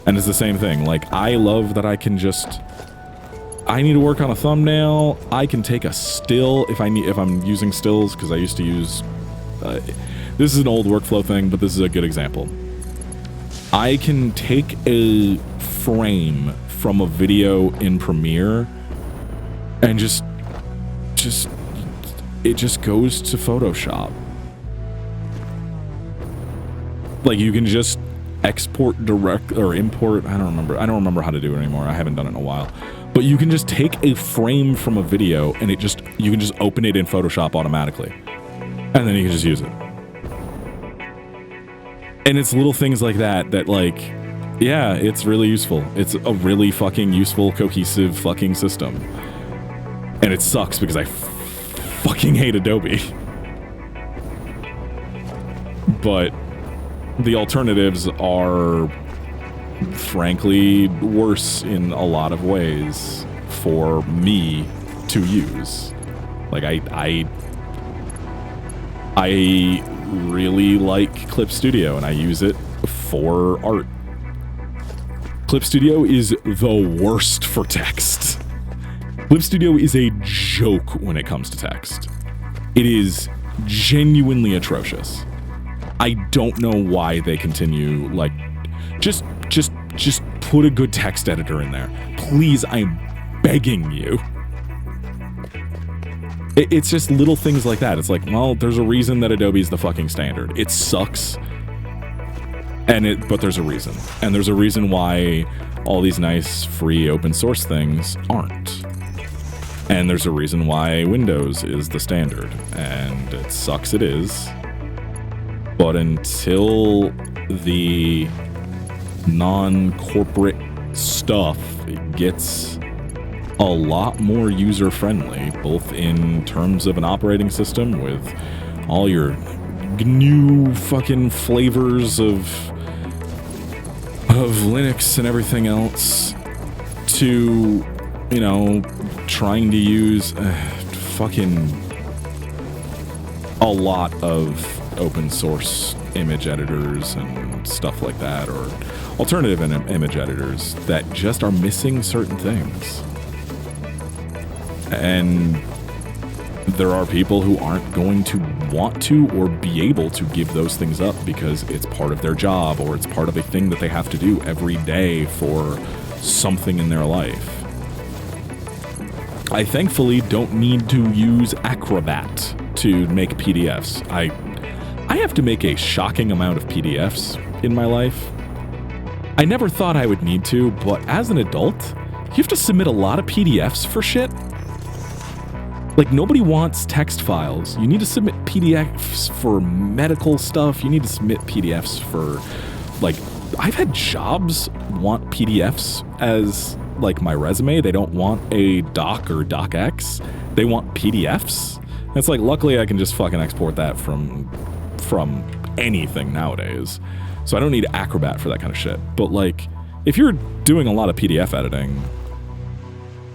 And it's the same thing. Like, I love that I can just, I need to work on a thumbnail. I can take a still if I'm using stills, because I used to use, this is an old workflow thing, but this is a good example. I can take a frame from a video in Premiere and it just goes to Photoshop. Like, you can just export direct or import. I don't remember how to do it anymore. I haven't done it in a while. But you can just take a frame from a video and you can just open it in Photoshop automatically. And then you can just use it. And it's little things like that like, yeah, it's really useful. It's a really fucking useful, cohesive fucking system. And it sucks because I fucking hate Adobe. But the alternatives are frankly worse in a lot of ways for me to use. Like, I really like Clip Studio and I use it for art. Clip Studio is the worst for text. Clip Studio is a joke when it comes to text. It is genuinely atrocious. I don't know why they continue, like, just put a good text editor in there. Please, I'm begging you. It's just little things like that. It's like, well, there's a reason that Adobe's the fucking standard. It sucks. But there's a reason. And there's a reason why all these nice free open source things aren't. And there's a reason why Windows is the standard. And it sucks, it is. But until the non-corporate stuff gets a lot more user-friendly, both in terms of an operating system with all your new fucking flavors of Linux and everything else, to, you know, trying to use fucking a lot of open source image editors and and stuff like that, or alternative image editors that just are missing certain things. And there are people who aren't going to want to or be able to give those things up because it's part of their job or it's part of a thing that they have to do every day for something in their life. I thankfully don't need to use Acrobat to make PDFs. I have to make a shocking amount of PDFs in my life. I never thought I would need to, but as an adult, you have to submit a lot of PDFs for shit. Like, nobody wants text files. You need to submit PDFs for medical stuff. You need to submit PDFs for, like, I've had jobs want PDFs as, like, my resume. They don't want a doc or docx. They want PDFs. And it's like, luckily I can just fucking export that from anything nowadays. So I don't need Acrobat for that kind of shit. But, like, if you're doing a lot of PDF editing,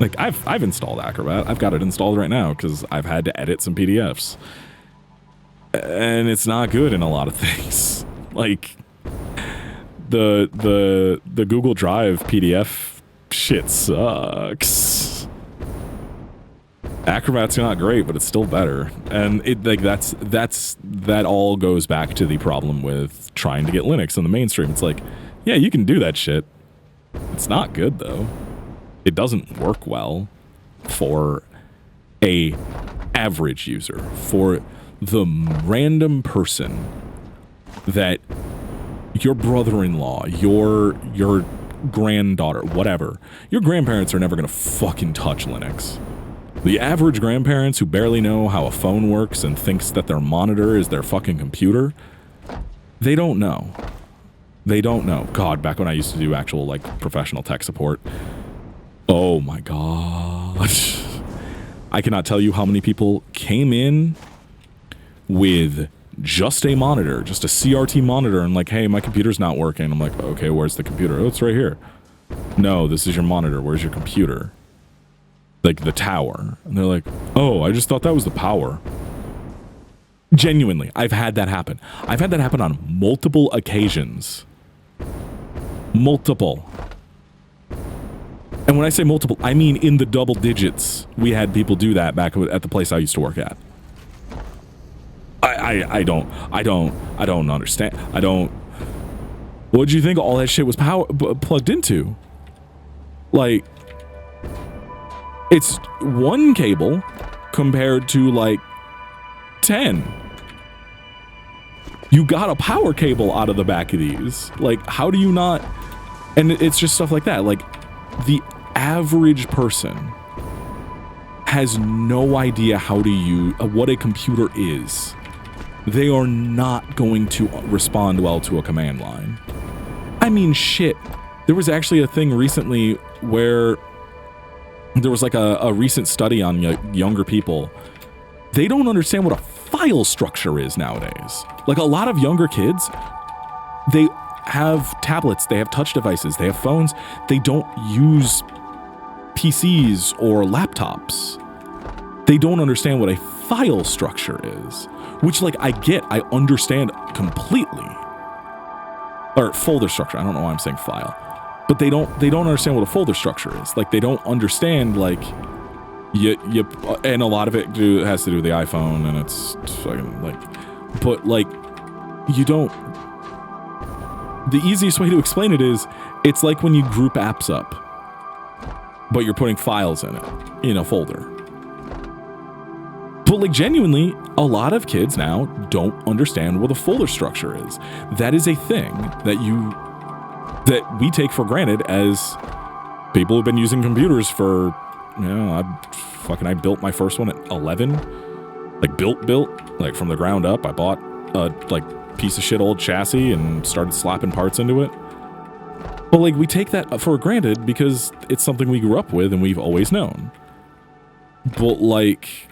like, I've installed Acrobat. I've got it installed right now because I've had to edit some PDFs. And it's not good in a lot of things. Like, the Google Drive PDF shit sucks. Acrobat's not great, but it's still better. And it, like, that all goes back to the problem with trying to get Linux in the mainstream. It's like, yeah, you can do that shit. It's not good, though. It doesn't work well for a average user, for the random person that your brother-in-law, your granddaughter, whatever, your grandparents are never going to fucking touch Linux. The average grandparents who barely know how a phone works and thinks that their monitor is their fucking computer, they don't know. They don't know. God, back when I used to do actual, like, professional tech support, oh my gosh. I cannot tell you how many people came in with just a monitor, just a CRT monitor, and like, hey, my computer's not working. I'm like, okay, where's the computer? Oh, it's right here. No, this is your monitor. Where's your computer? Like, the tower. And they're like, oh, I just thought that was the power. Genuinely, I've had that happen. I've had that happen on multiple occasions. Multiple. And when I say multiple, I mean in the double digits. We had people do that back at the place I used to work at. I don't understand. What do you think all that shit was plugged into? Like, it's one cable compared to like 10. You got a power cable out of the back of these. Like, how do you not? And it's just stuff like that. Like, the average person has no idea how to use what a computer is. They are not going to respond well to a command line. I mean, shit. There was actually a thing recently where there was like a recent study on younger people. They don't understand what a file structure is nowadays. Like, a lot of younger kids, they have tablets, they have touch devices, they have phones. They don't use PCs or laptops. They don't understand what a file structure is, which, like, I understand completely. Or folder structure. I don't know why I'm saying file, but they don't understand what a folder structure is. Like, they don't understand, like, and a lot of it has to do with the iPhone, and it's fucking like, but like, you don't. The easiest way to explain it is, it's like when you group apps up, but you're putting files in it, in a folder. But, like, genuinely, a lot of kids now don't understand what a folder structure is. That is a thing that we take for granted as people who've been using computers for, you know, I built my first one at 11. Like, built, like, from the ground up. I bought a, like, piece of shit old chassis and started slapping parts into it. But, like, we take that for granted because it's something we grew up with and we've always known. But, like,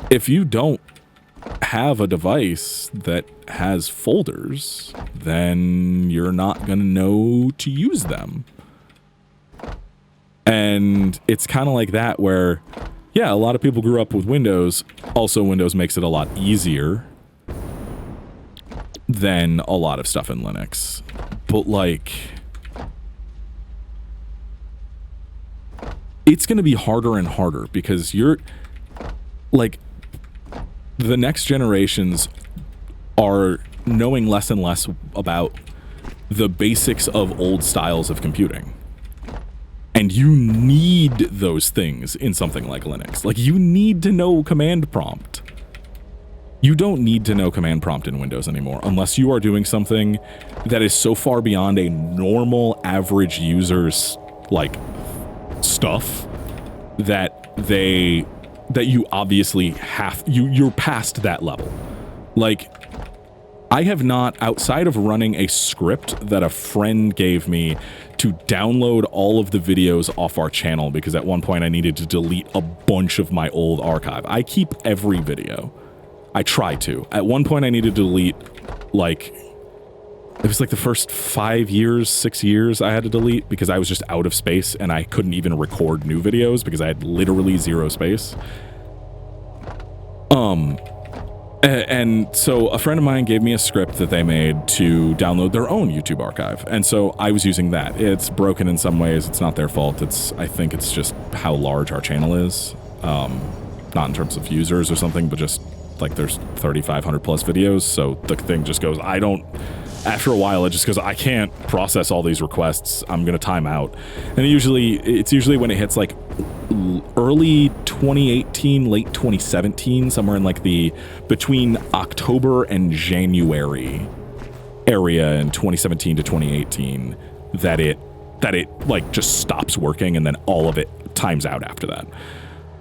if you don't have a device that has folders, then you're not going to know to use them. And it's kind of like that where, yeah, a lot of people grew up with Windows. Also, Windows makes it a lot easier. than a lot of stuff in Linux. But like, it's going to be harder and harder because you're like, the next generations are knowing less and less about the basics of old styles of computing. And you need those things in something like Linux. Like, you need to know command prompt. You don't need to know command prompt in Windows anymore unless you are doing something that is so far beyond a normal average user's like stuff that you obviously you're past that level. Like, I have not, outside of running a script that a friend gave me to download all of the videos off our channel, because at one point I needed to delete a bunch of my old archive. I keep every video. I try to. At one point I needed to delete, like, it was like the first 5 years, 6 years I had to delete because I was just out of space and I couldn't even record new videos because I had literally zero space. And so a friend of mine gave me a script that they made to download their own YouTube archive. And so I was using that. It's broken in some ways. It's not their fault. I think it's just how large our channel is. Not in terms of users or something, but just like there's 3,500 plus videos. So the thing just goes, after a while, it just goes, I can't process all these requests. I'm going to time out. And it's usually when it hits like early 2018, late 2017, somewhere in like between October and January area in 2017 to 2018, that it like just stops working and then all of it times out after that.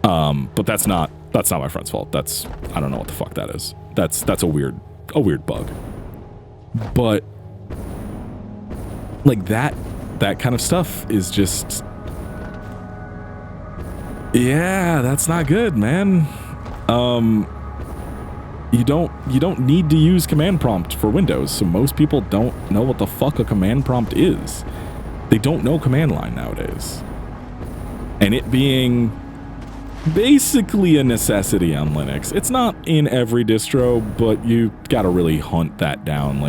But that's not my friend's fault. I don't know what the fuck that is. That's a weird bug. But like that kind of stuff is just, yeah, that's not good, man. You don't need to use command prompt for Windows, so most people don't know what the fuck a command prompt is. They don't know command line nowadays. And it being basically a necessity on Linux. It's not in every distro, but you gotta really hunt that down.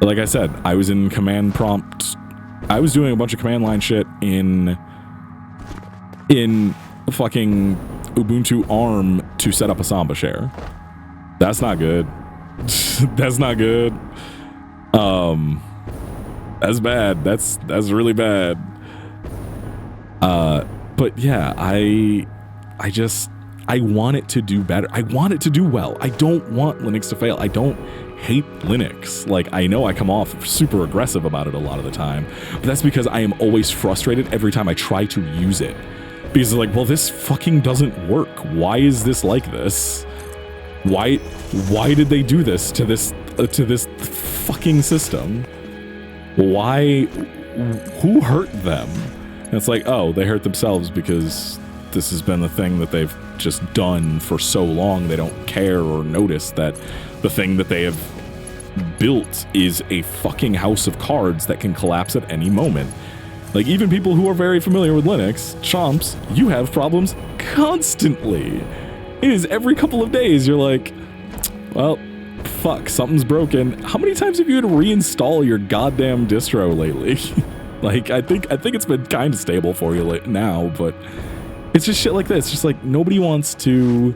Like I said, I was in command prompt. I was doing a bunch of command line shit in fucking Ubuntu ARM to set up a Samba share. That's not good. That's not good. That's bad. That's really bad. But yeah, I want it to do better. I want it to do well. I don't want Linux to fail. I don't hate Linux. Like, I know I come off super aggressive about it a lot of the time, but that's because I am always frustrated every time I try to use it. Because it's like, well, this fucking doesn't work. Why is this like this? Why did they do this to this fucking system? Why? Who hurt them? And it's like, oh, they hurt themselves because this has been the thing that they've just done for so long. They don't care or notice that the thing that they have built is a fucking house of cards that can collapse at any moment. Like, even people who are very familiar with Linux, chomps, you have problems constantly. It is every couple of days you're like, well, fuck, something's broken. How many times have you had to reinstall your goddamn distro lately? Like, I think it's been kind of stable for you now, but it's just shit like this. Just like, nobody wants to.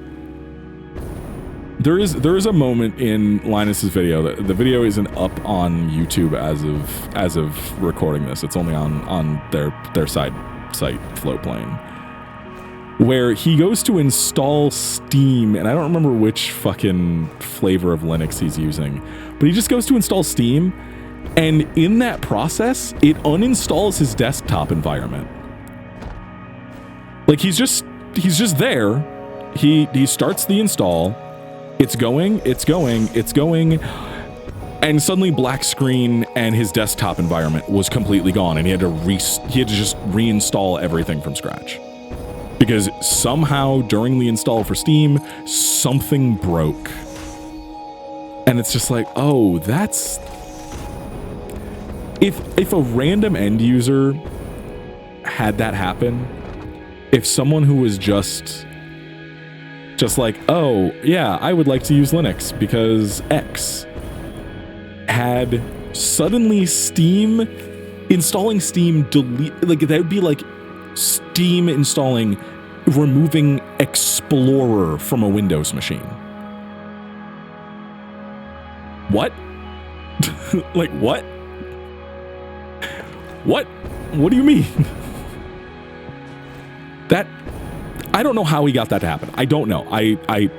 There is a moment in Linus's video that the video isn't up on YouTube as of recording this. It's only on their site Flowplane, where he goes to install Steam, and I don't remember which fucking flavor of Linux he's using, but he just goes to install Steam, and in that process, it uninstalls his desktop environment. Like, he's just there. He starts the install. It's going, and suddenly black screen, and his desktop environment was completely gone, and he had to just reinstall everything from scratch. Because somehow during the install for Steam, something broke. And it's just like, oh, that's... If a random end user had that happen, if someone who was just Just like, oh, yeah, I would like to use Linux because X. Had suddenly Steam, installing Steam delete, like that would be like Steam installing, removing Explorer from a Windows machine. What? Like what? What? What do you mean? That, I don't know how he got that to happen. I don't know. I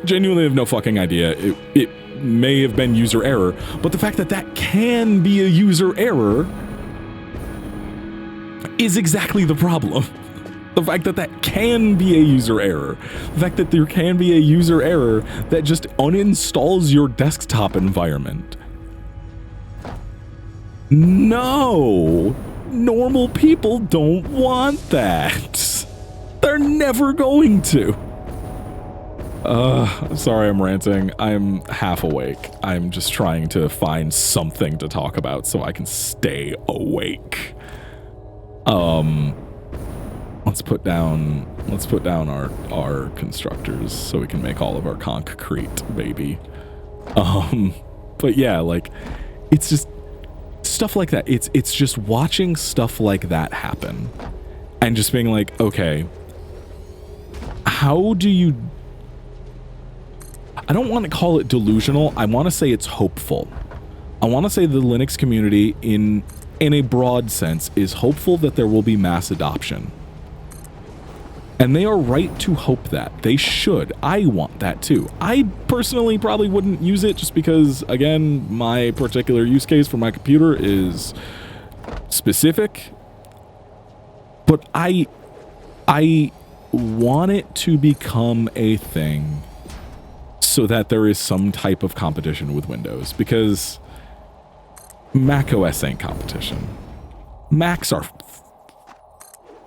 genuinely have no fucking idea. It may have been user error, but the fact that that can be a user error is exactly the problem. The fact that that can be a user error. The fact that there can be a user error that just uninstalls your desktop environment. No! Normal people don't want that. They're never going to. Sorry I'm ranting. I'm half awake. I'm just trying to find something to talk about so I can stay awake. Let's put down our constructors so we can make all of our concrete, baby. But yeah, like, it's just stuff like that. It's just watching stuff like that happen and just being like, okay, how do you, I don't want to call it delusional. I want to say it's hopeful. I want to say the Linux community in a broad sense is hopeful that there will be mass adoption. And they are right to hope that. They should. I want that too. I personally probably wouldn't use it just because, again, my particular use case for my computer is specific. But I want it to become a thing so that there is some type of competition with Windows, because macOS ain't competition. Macs are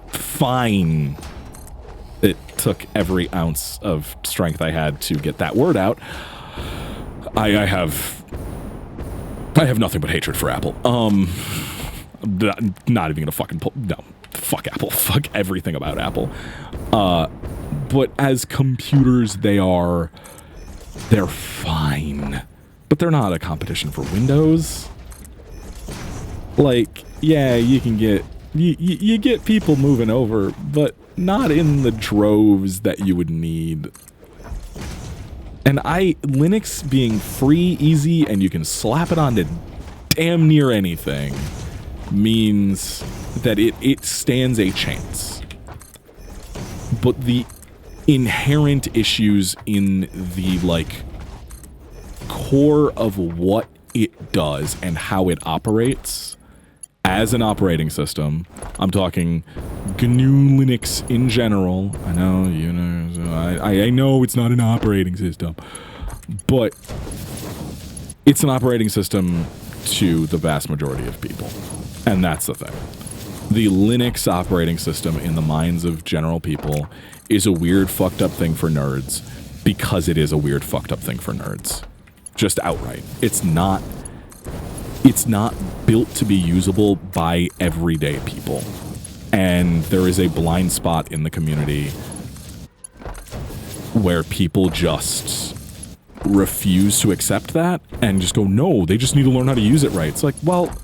fine. It took every ounce of strength I had to get that word out. I have nothing but hatred for Apple. Not even gonna fucking no, fuck Apple. Fuck everything about Apple. But as computers, they're fine. But they're not a competition for Windows. Like, yeah, you can get you get people moving over, but not in the droves that you would need. And Linux being free, easy, and you can slap it onto damn near anything means that it stands a chance. But the inherent issues in the, like, core of what it does and how it operates as an operating system, I'm talking GNU Linux in general. I know, you know, I know it's not an operating system, but it's an operating system to the vast majority of people. And that's the thing. The Linux operating system in the minds of general people is a weird, fucked up thing for nerds because it is a weird, fucked up thing for nerds. Just outright. It's not built to be usable by everyday people. And there is a blind spot in the community where people just refuse to accept that and just go, no, they just need to learn how to use it right. It's like, well,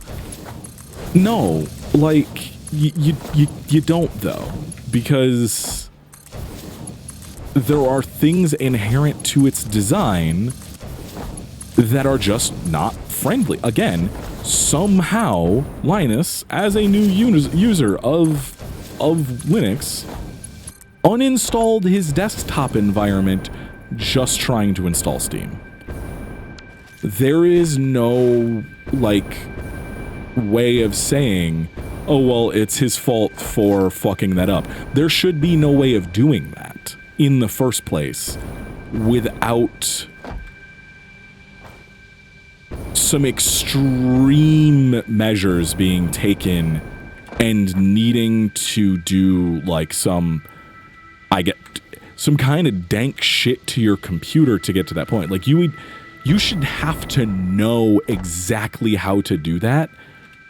no, like, you don't though, because there are things inherent to its design that are just not friendly. Again, somehow Linus, as a new user of Linux, uninstalled his desktop environment just trying to install Steam. There is no, like, way of saying, oh, well, it's his fault for fucking that up. There should be no way of doing that in the first place without some extreme measures being taken and needing to do, like, some kind of dank shit to your computer to get to that point. Like, you should have to know exactly how to do that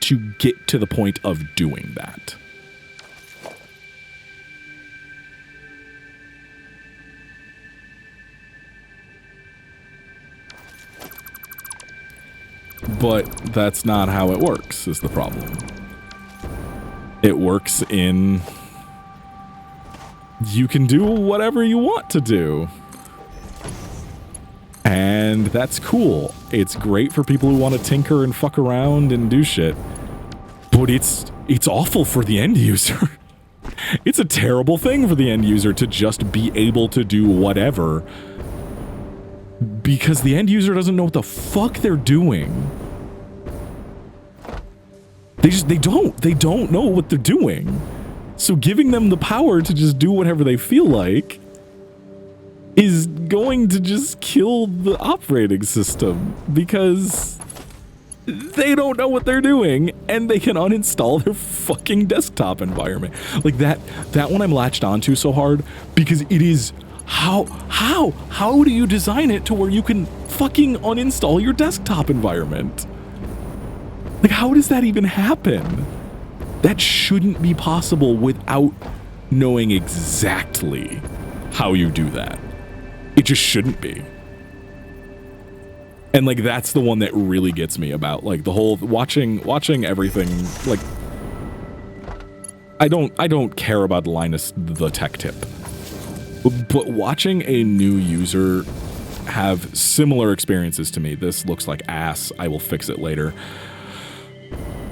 to get to the point of doing that. But that's not how it works, is the problem. It works in... You can do whatever you want to do. And that's cool. It's great for people who want to tinker and fuck around and do shit. But it's awful for the end user. It's a terrible thing for the end user to just be able to do whatever. Because the end user doesn't know what the fuck they're doing. They don't know what they're doing. So giving them the power to just do whatever they feel like is going to just kill the operating system because they don't know what they're doing and they can uninstall their fucking desktop environment. Like that one I'm latched onto so hard because it is how do you design it to where you can fucking uninstall your desktop environment? Like how does that even happen? That shouldn't be possible without knowing exactly how you do that. It just shouldn't be. And like that's the one that really gets me about like the whole watching everything. Like I don't care about Linus the Tech Tip, but watching a new user have similar experiences to me. This looks like ass. I will fix it later.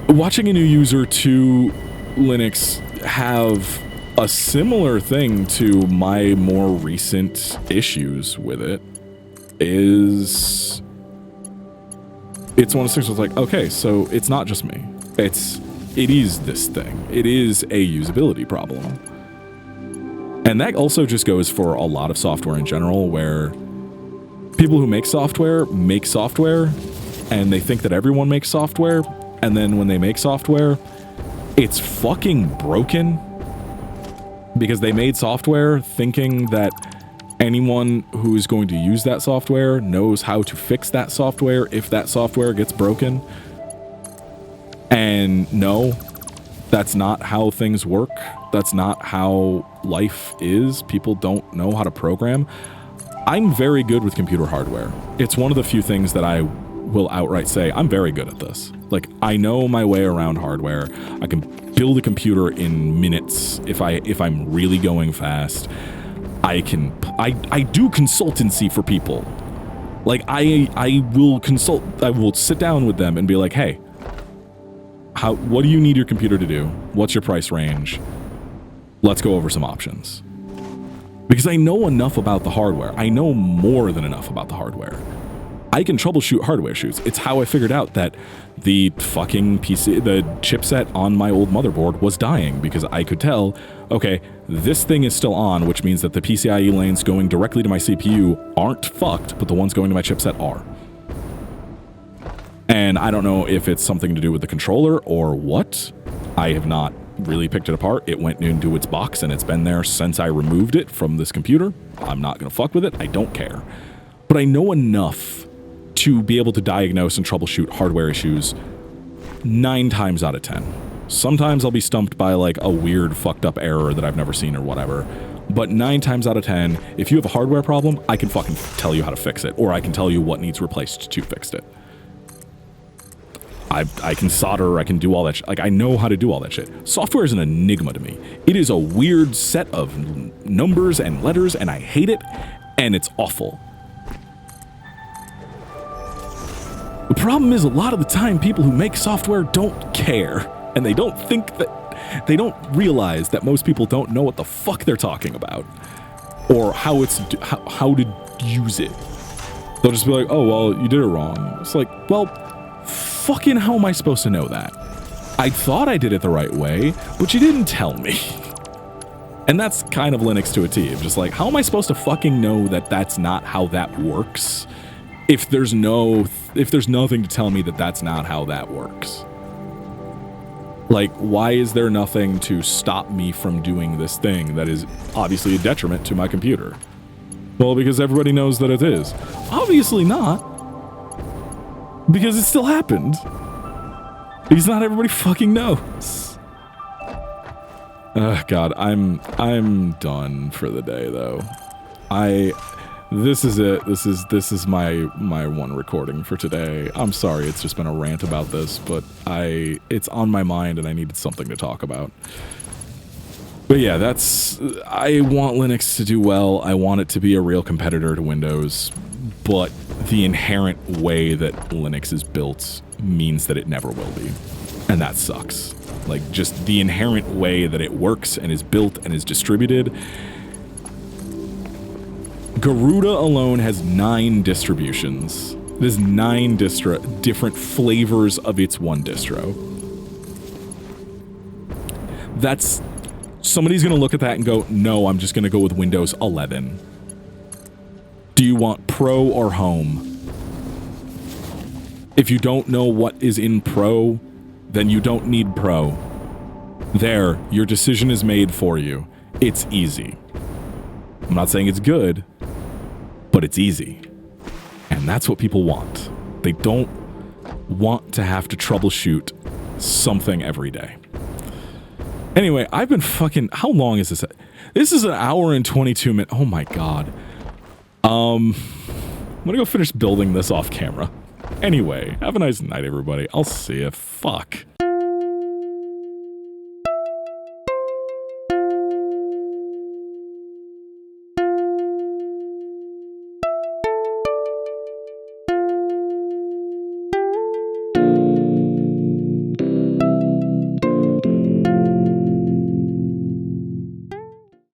Watching a new user to Linux have a similar thing to my more recent issues with it is it's one of those things where it's like, okay, so it's not just me. It is this thing. It is a usability problem. And that also just goes for a lot of software in general, where people who make software and they think that everyone makes software. And then when they make software, it's fucking broken because they made software thinking that anyone who is going to use that software knows how to fix that software if that software gets broken. And no, that's not how things work. That's not how life is. People don't know how to program. I'm very good with computer hardware. It's one of the few things that I will outright say I'm very good at this. Like I know my way around hardware. I can build a computer in minutes if I'm really going fast. I do consultancy for people. Like I will sit down with them and be like, "Hey, what do you need your computer to do? What's your price range? Let's go over some options." Because I know enough about the hardware. I know more than enough about the hardware. I can troubleshoot hardware issues. It's how I figured out that the fucking PC, the chipset on my old motherboard was dying because I could tell, okay, this thing is still on, which means that the PCIe lanes going directly to my CPU aren't fucked, but the ones going to my chipset are. And I don't know if it's something to do with the controller or what. I have not really picked it apart. It went into its box and it's been there since I removed it from this computer. I'm not going to fuck with it. I don't care. But I know enough to be able to diagnose and troubleshoot hardware issues 9 times out of 10. Sometimes I'll be stumped by like a weird fucked up error that I've never seen or whatever. But 9 times out of 10, if you have a hardware problem, I can fucking tell you how to fix it, or I can tell you what needs replaced to fix it. I can solder, I can do all that shit. Like, I know how to do all that shit. Software is an enigma to me. It is a weird set of numbers and letters, and I hate it, and it's awful. The problem is a lot of the time people who make software don't care, and they don't realize that most people don't know what the fuck they're talking about or how to use it. They'll just be like, "Oh, well, you did it wrong." It's like, well, fucking how am I supposed to know that? I thought I did it the right way, but you didn't tell me. And that's kind of Linux to a T. It's just like, how am I supposed to fucking know that that's not how that works? If there's nothing to tell me that that's not how that works. Like, why is there nothing to stop me from doing this thing that is obviously a detriment to my computer? Well, because everybody knows that it is. Obviously not. Because it still happened. Because not everybody fucking knows. God, I'm done for the day though. This is it. This is my one recording for today. I'm sorry, it's just been a rant about this, but it's on my mind and I needed something to talk about. But yeah, I want Linux to do well. I want it to be a real competitor to Windows, but the inherent way that Linux is built means that it never will be. And that sucks. Like, just the inherent way that it works and is built and is distributed. Garuda alone has 9 distributions. There's 9 different flavors of its one distro. Somebody's going to look at that and go, no, I'm just going to go with Windows 11. Do you want Pro or Home? If you don't know what is in Pro, then you don't need Pro. There, your decision is made for you. It's easy. I'm not saying it's good, but it's easy. And that's what people want. They don't want to have to troubleshoot something every day. Anyway, I've been fucking... How long is this? This is an hour and 22 minutes. Oh my god. I'm gonna go finish building this off camera. Anyway, have a nice night, everybody. I'll see you. Fuck.